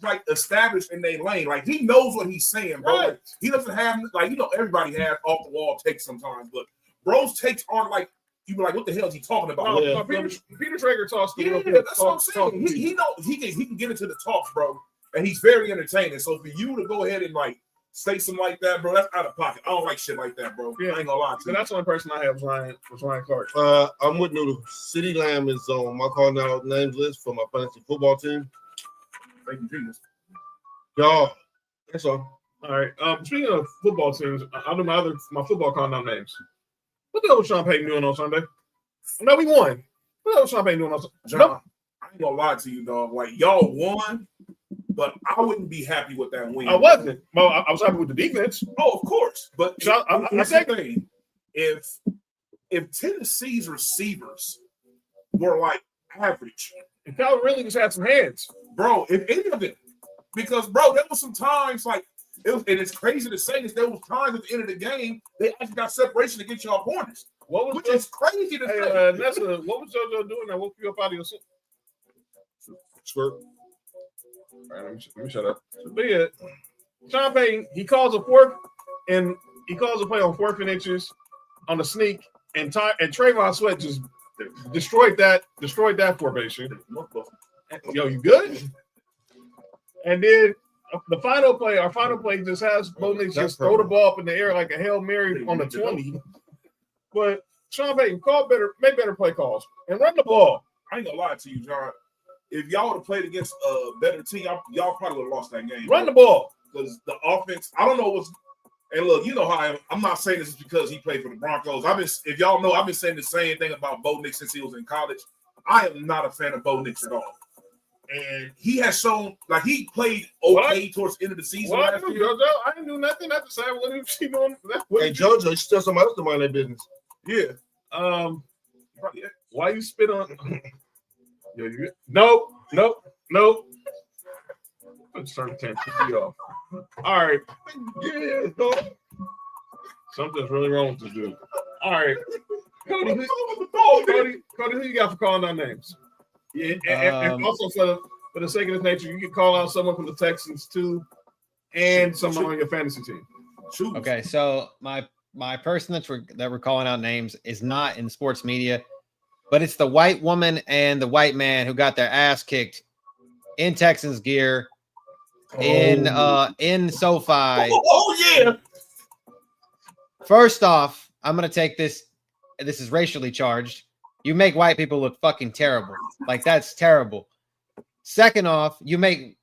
like established in their lane. Like he knows what he's saying, bro. Right. Like, he doesn't have, like, you know, everybody has off the wall takes sometimes, but bro's takes aren't like, you be like, what the hell is he talking about? No, Peter Traeger talks to Yeah, that's what I'm saying. He know he can get into the talks, bro, and he's very entertaining. So for you to go ahead and like say something like that, bro, that's out of pocket. I don't like shit like that, bro. Yeah. I ain't gonna lie to So you. that's the only person I have was Ryan Clark. I'm with Noodle. City Lamb is on my call now names list for my fantasy football team. Thank you, Jesus. Y'all, that's all. All right. Speaking of football teams, I'll do my football call out names. What the hell was Sean Payton doing on Sunday? No, we won. What the hell was Sean Payton doing on Sunday? John, I ain't gonna lie to you, dog. Like y'all won, but I wouldn't be happy with that win. I wasn't. Well, I was happy with the defense. Oh, of course. But I said, if Tennessee's receivers were like average, and Calvin really just had some hands. bro, if any of it, because bro, there was some times like it was, and it's crazy to say this. There was times at the end of the game they actually got separation to get y'all pointers, which is crazy to say. Nessa, what was JoJo doing that woke you up out of your sleep? Squirt. All right, let me shut up. But yeah, Sean Payton, he calls a play on 4th and inches on the sneak, and Trayvon Sweat just destroyed that formation. Yo, you good? And then our final play just has Bo Nix just throw the ball up in the air like a Hail Mary on the 20. But Sean Payton, make better play calls and run the ball. I ain't gonna lie to you, John. If y'all would have played against a better team, y'all probably would have lost that game. Run the ball. Because the offense, I don't know what's. And look, you know how I am. I'm not saying this is because he played for the Broncos. If y'all know, I've been saying the same thing about Bo Nix since he was in college. I am not a fan of Bo Nix at all. And he has shown, like, he played okay towards the end of the season. Well, I didn't do nothing. I decided what he doing. Hey, JoJo, you still somebody else to mind their business. Yeah. Why you spit on? Nope. Nope. Let's start the TV off. All right. Yeah, something's really wrong with this dude. All right. Cody, who you got for calling out names? Yeah, and also for the sake of this nature, you can call out someone from the Texans too, and someone on your fantasy team. Okay, so my person that we're calling out names is not in sports media, but it's the white woman and the white man who got their ass kicked in Texans gear in SoFi. Oh yeah. First off, I'm gonna take this. This is racially charged. You make white people look fucking terrible. Like that's terrible. Second off, you make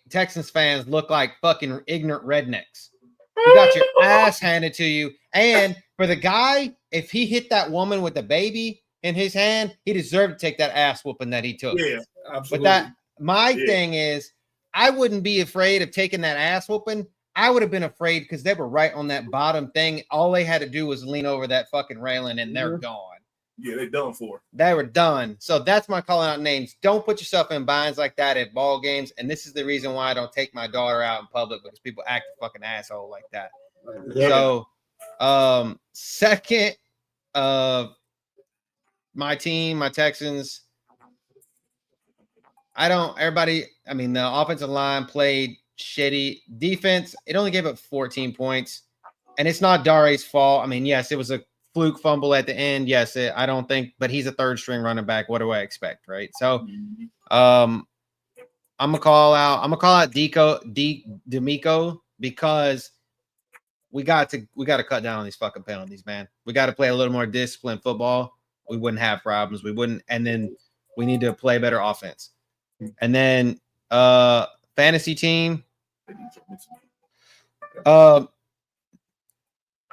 Texans fans look like fucking ignorant rednecks. You got your ass handed to you. And for the guy, if he hit that woman with the baby in his hand, he deserved to take that ass whooping that he took. Yeah, absolutely. But my thing is, I wouldn't be afraid of taking that ass whooping. I would have been afraid because they were right on that bottom thing. All they had to do was lean over that fucking railing and they're gone. Yeah, they done for. They were done. So that's my calling out names. Don't put yourself in binds like that at ball games. And this is the reason why I don't take my daughter out in public, because people act a fucking asshole like that. Yeah. So second, my team, my Texans. The offensive line played shitty. Defense, it only gave up 14 points. And it's not Dare's fault. I mean, yes, it was a fluke fumble at the end. Yes, I don't think, but he's a third string running back. What do I expect, right? So I'm gonna call out D'Amico because we got to cut down on these fucking penalties, man. We got to play a little more disciplined football. We wouldn't have problems. And then we need to play better offense. And then fantasy team.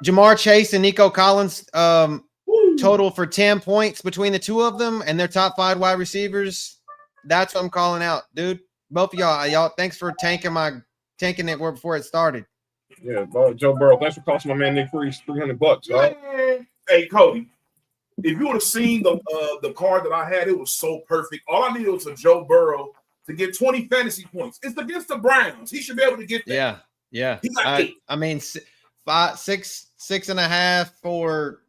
Jamar Chase and Nico Collins total for 10 points between the two of them and their top 5 wide receivers. That's what I'm calling out, dude. Both of y'all, thanks for tanking it before it started. Yeah, Joe Burrow. Thanks for costing my man Nick Freeze $300. Right? Hey, Cody, if you would have seen the card that I had, it was so perfect. All I needed was a Joe Burrow to get 20 fantasy points. It's against the Browns. He should be able to get that. Yeah. He got 8. I mean, 6.5 for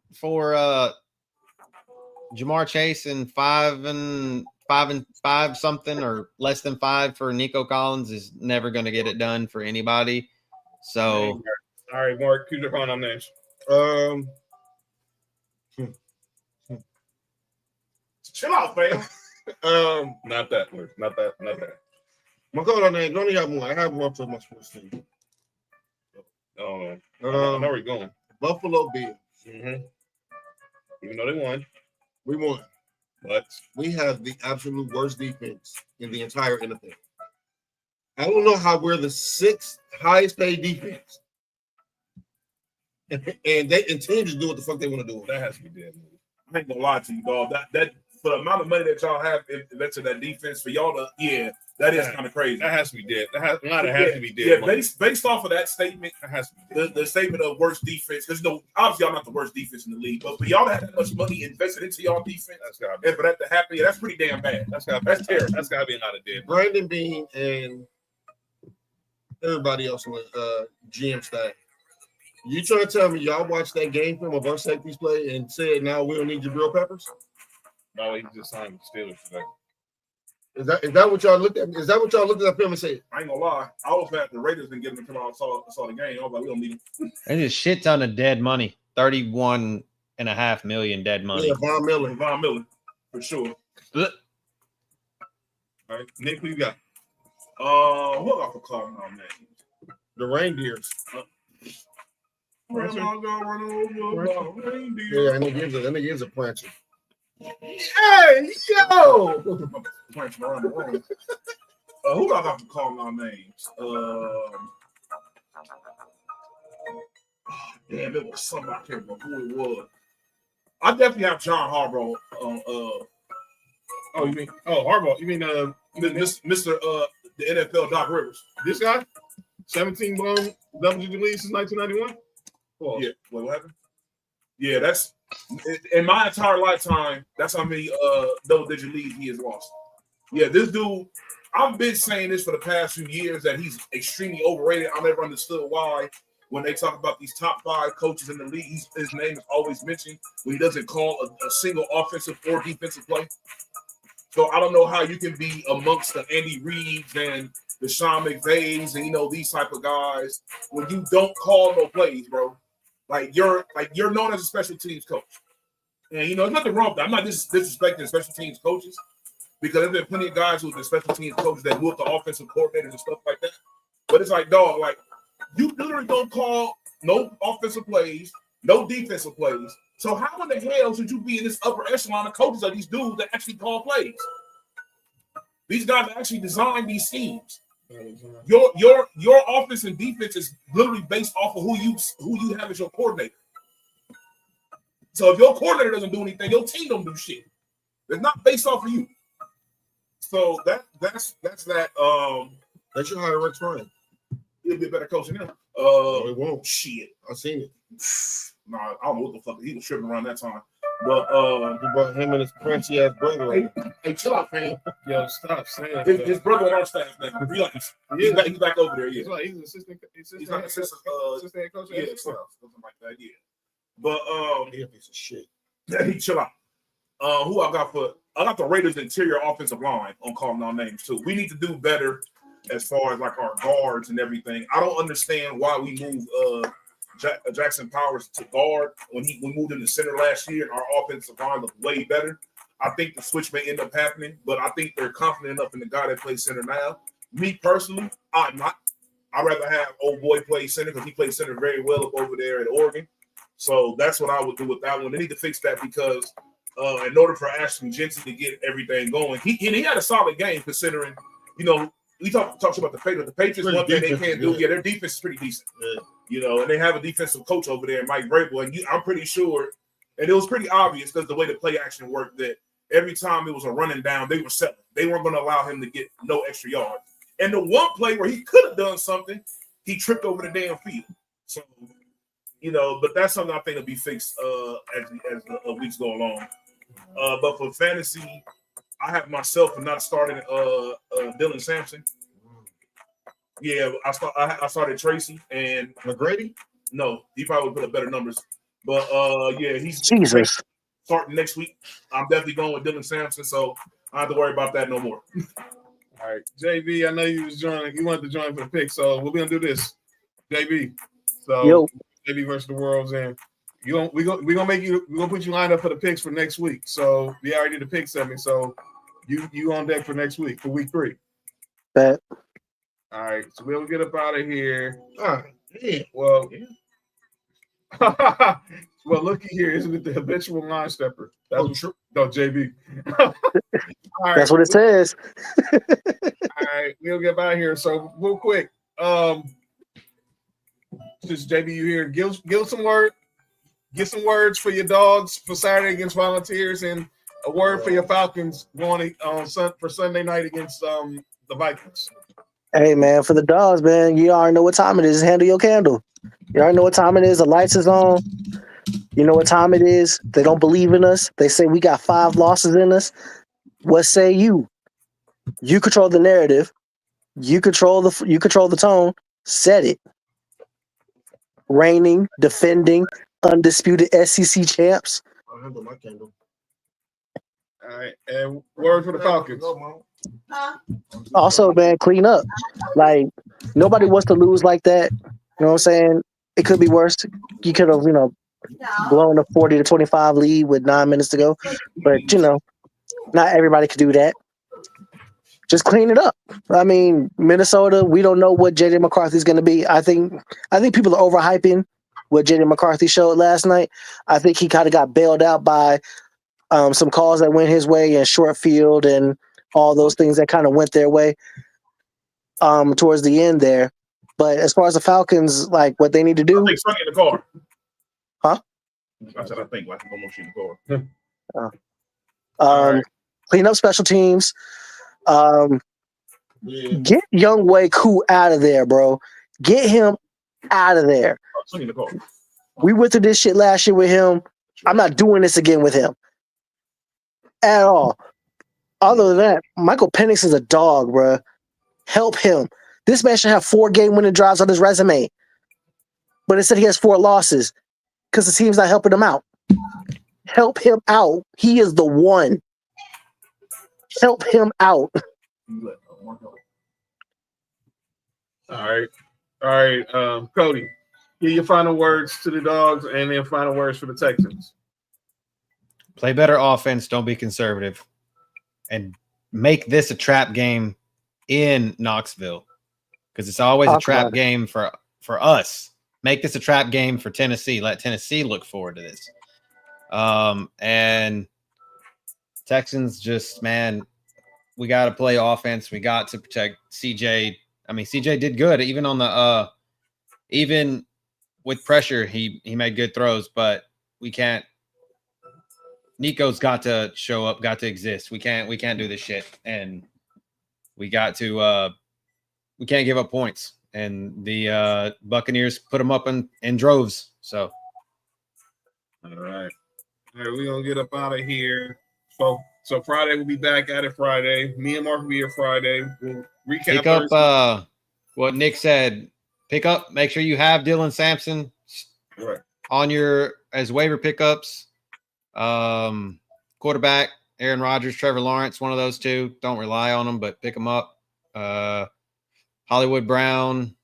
Jamar Chase and 5 and 5 something or less than 5 for Nico Collins is never going to get it done for anybody. So, all right, Mark, who's your calling on names? Chill out, fam. Not that. My call on names. I only have one. I have one for my sports team. I know where you're going. Buffalo Bills. Mm-hmm. Even though they won. We won. But we have the absolute worst defense in the entire NFL. I don't know how we're the 6th highest paid defense. And teams just do what the fuck they want to do. That has to be dead. I ain't gonna lie to you, dog. That for the amount of money that y'all have invested in that defense, for y'all to that is kind of crazy. That has to be dead. That has to be dead. Yeah, based off of that statement, that has to be dead. The statement of worst defense, because obviously y'all not the worst defense in the league, but for y'all to have that much money invested into y'all defense, and for that to happen, that's pretty damn bad. That's terrible. That's gotta be a lot of dead. Brandon Bean and everybody else on the GM staff. You trying to tell me y'all watched that game film of our safeties play and said now we don't need Jabril Peppers? No, he just signed the Steelers today. Is that what y'all looked at? Is that what y'all looked at that film and said? I ain't gonna lie. I was mad the Raiders didn't get him until I saw the game. I was like, we don't need him. There's a shit ton of dead money. 31.5 million dead money. Yeah, Von Miller, for sure. All right, Nick, who you got? What got for calling out names? The Reindeers. Yeah, and it gives a prancer. Hey, yo! Who got for calling out names? Damn, it was something I can't remember who it was. I definitely have John Harbaugh. Harbaugh? You mean Mr. The NFL Doc Rivers? This guy? 17 blown double-digit leads since 1991. Oh. Yeah. What happened? Yeah, that's in my entire lifetime. That's how many double-digit leads he has lost. Yeah, this dude, I've been saying this for the past few years that he's extremely overrated. I never understood why when they talk about these top 5 coaches in the league, his name is always mentioned when he doesn't call a single offensive or defensive play. So I don't know how you can be amongst the Andy Reeds and the Sean McVays and these type of guys when you don't call no plays, bro. Like you're known as a special teams coach. And there's nothing wrong with that. I'm not disrespecting special teams coaches because there's been plenty of guys who've been special teams coaches that move to offensive coordinators and stuff like that. But it's like, dog, like you literally don't call no offensive plays, no defensive plays. So how in the hell should you be in this upper echelon of coaches of these dudes that actually call plays? These guys actually design these schemes. Your offense and defense is literally based off of who you have as your coordinator. So if your coordinator doesn't do anything, your team don't do shit. It's not based off of you. So that's that. They should hire Rex Ryan. He'll be a better coach than him. No, it won't. Shit. I've seen it. Nah, I don't know what the fuck. He was tripping around that time. But he brought him and his crunchy ass brother. Hey, chill out, man. Yo, stop saying his brother on our staff now. Relax. He's back over there. Yeah. He's an assistant. He's not assistant coach. Yeah, something like that. Yeah. But he a piece of shit. Yeah, he chill out. Who I got the Raiders interior offensive line on calling our names too. We need to do better as far as like our guards and everything. I don't understand why we moved Jackson Powers to guard when we moved in the center last year and our offensive line looked way better. I think the switch may end up happening, but I think they're confident enough in the guy that plays center now. Me personally, I'm not. I'd rather have old boy play center because he plays center very well up over there at Oregon. So that's what I would do with that one. They need to fix that because in order for Ashton Jensen to get everything going, he had a solid game considering, we talked about the Patriots. The Patriots, one thing they can't do, their defense is pretty decent. Yeah. And they have a defensive coach over there, Mike Vrabel, and I'm pretty sure, and it was pretty obvious because the way the play action worked that every time it was a running down, they were settling. They weren't going to allow him to get no extra yards. And the one play where he could have done something, he tripped over the damn field. So, but that's something I think will be fixed as the weeks go along. But for fantasy, I have myself not starting Dylan Sampson. Yeah, I started Tracy and McGrady. No, he probably would put up better numbers. But yeah, he's Jesus starting next week. I'm definitely going with Dylan Sampson, so I don't have to worry about that no more. All right, JB, I know you wanted to join for the pick, so we're gonna do this. JB. So JB versus the Worlds, and we're gonna put you lined up for the picks for next week. So we already did the pick segment, so you on deck for next week for week 3. Bet. All right, so we'll get up out of here. All right. Yeah. Well, well, looky here, isn't it the habitual line stepper? That's true. No, JB. All right. That's what it says. All right, we'll get out of here. So real quick, just JB, you here? Give some word. Get some words for your dogs for Saturday against Volunteers, and a word for your Falcons going for Sunday night against the Vikings. Hey, man, for the dogs, man, you already know what time it is. Handle your candle. You already know what time it is. The lights is on. You know what time it is. They don't believe in us. They say we got 5 losses in us. What say you? You control the narrative. You control the tone. Set it. Reigning, defending, undisputed SEC champs. I'll handle my candle. All right, and word for the Falcons. Also, man, clean up. Like, nobody wants to lose like that. You know what I'm saying? It could be worse. You could have, blown a 40-25 lead with 9 minutes to go. But, not everybody could do that. Just clean it up. I mean, Minnesota, we don't know what J.J. McCarthy's going to be. I think people are overhyping what J.J. McCarthy showed last night. I think he kind of got bailed out by some calls that went his way in short field and all those things that kind of went their way towards the end there. But as far as the Falcons, like what they need to do. I think Sonny in the car. Huh? I said I think like almost in the car. Right. Clean up special teams. Get Young Wei Koo out of there, bro. Get him out of there. Sonny in the car. We went through this shit last year with him. I'm not doing this again with him. At all. Other than that, Michael Penix is a dog, bro. Help him. This man should have 4 game-winning drives on his resume. But instead he has 4 losses because the team's not helping him out. Help him out. He is the one. Help him out. All right. Cody, give your final words to the Dogs and then final words for the Texans. Play better offense. Don't be conservative. And make this a trap game in Knoxville because it's always a trap game for us. Make this a trap game for Tennessee. Let Tennessee look forward to this. And Texans just, man, we got to play offense. We got to protect CJ. I mean, CJ did good even on the even with pressure. He made good throws, but we can't. Nico's got to show up, got to exist. We can't do this shit, and we got to. We can't give up points, and the Buccaneers put them up in droves. So, all right, we're gonna get up out of here. So Friday we'll be back at it. Friday, me and Mark will be here Friday. We'll recap. Pick up what Nick said. Pick up. Make sure you have Dylan Sampson on your as waiver pickups. Quarterback, Aaron Rodgers, Trevor Lawrence, one of those two. Don't rely on them, but pick them up. Hollywood Brown,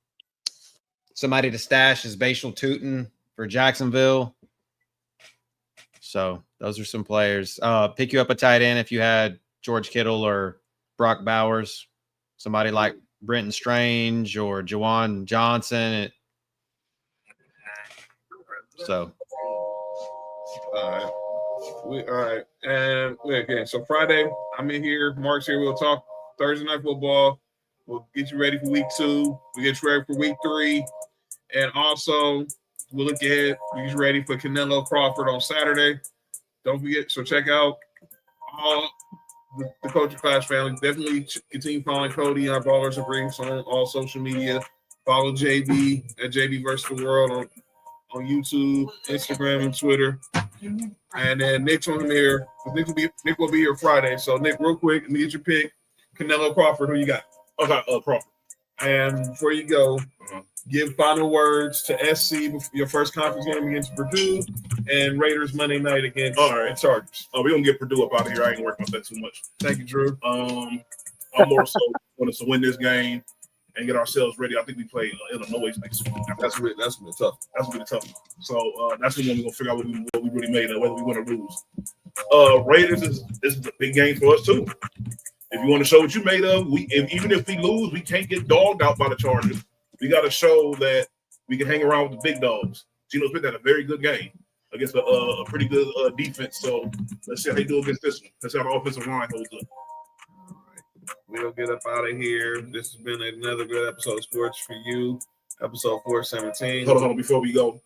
somebody to stash is Bashal Tootin for Jacksonville. So those are some players. Pick you up a tight end if you had George Kittle or Brock Bowers, somebody like Brenton Strange or Jawan Johnson. So, all right. And again, so Friday, I'm in here. Mark's here. We'll talk Thursday night football. We'll get you ready for week 2. We'll get you ready for week 3. And also, we'll look ahead. We'll get you ready for Canelo Crawford on Saturday. Don't forget, so check out all the Culture Clash family. Definitely continue following Cody and our Ballers and Briefs on all social media. Follow JB at JB vs. the World on YouTube, Instagram, and Twitter. And then Nick's on here. Nick will be here Friday. So Nick, real quick, let me get your pick. Canelo Crawford, who you got? Okay, Crawford. And before you go, give final words to SC, your first conference game against Purdue, and Raiders Monday night against the Chargers. We're going to get Purdue up out of here. I ain't working on that too much. Thank you, Drew. I'm more so want us to win this game and get ourselves ready. I think we play Illinois next week. That's really tough. That's really tough. So that's when we're going to figure out what we really made of, whether we win or lose. Raiders is a big game for us, too. If you want to show what you made of, even if we lose, we can't get dogged out by the Chargers. We got to show that we can hang around with the big dogs. Geno Smith had a very good game against a pretty good defense. So let's see how they do against this one. Let's see how the offensive line holds up. All right. We'll get up out of here. This has been another good episode of Sports for You, episode 417. Hold on. Before we go,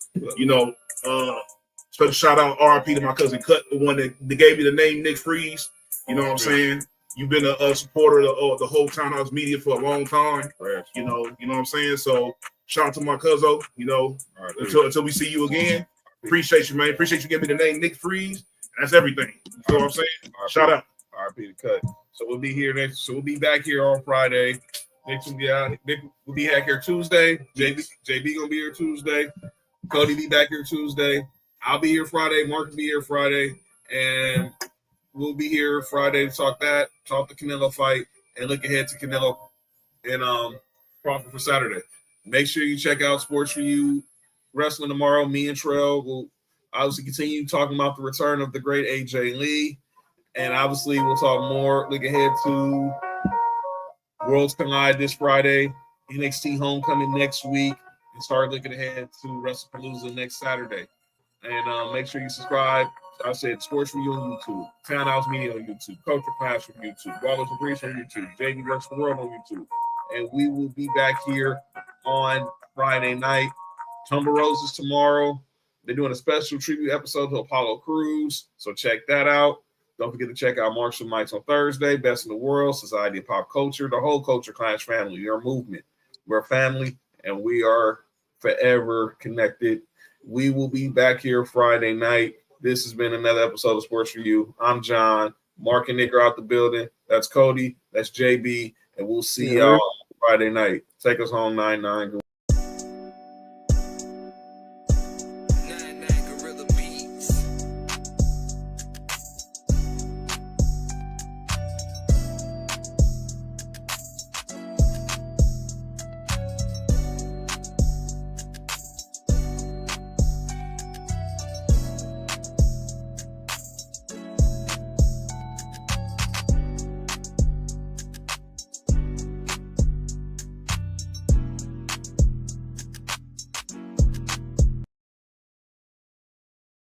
special shout out RIP to my cousin Cut, the one that gave me the name Nick Freeze. You know what I'm saying? You've been a supporter of the whole Townhouse Media for a long time. Right. You know what I'm saying? So shout out to my cousin, until we see you again. Appreciate you, man. Appreciate you giving me the name Nick Freeze. That's everything. You know what I'm saying? Shout out. RP to Cut. So we'll be here next. So we'll be back here on Friday. Nick will be back here Tuesday. JB gonna be here Tuesday. Cody be back here Tuesday. I'll be here Friday. Mark will be here Friday. And we'll be here Friday to talk the Canelo fight, and look ahead to Canelo and Crawford for Saturday. Make sure you check out Sports4u Wrestling tomorrow. Me and Trell will obviously continue talking about the return of the great AJ Lee, and obviously we'll talk more. Look ahead to Worlds Collide this Friday, NXT Homecoming next week, and start looking ahead to WrestlePalooza next Saturday. And make sure you subscribe. I said Sports4u on YouTube, Townhouse Media on YouTube, Culture Clash on YouTube, Ballers and Briefs on YouTube, JV vs. the World on YouTube. And we will be back here on Friday night. Tumble Roses tomorrow. They're doing a special tribute episode to Apollo Crews, so check that out. Don't forget to check out Marshall Mics on Thursday, Best in the World, Society of Pop Culture, the whole Culture Clash family, your movement. We're a family, and we are forever connected. We will be back here Friday night. This has been another episode of Sports4u. I'm John. Mark and Nick are out the building. That's Cody. That's JB. And we'll see y'all Friday night. Take us home 9-9.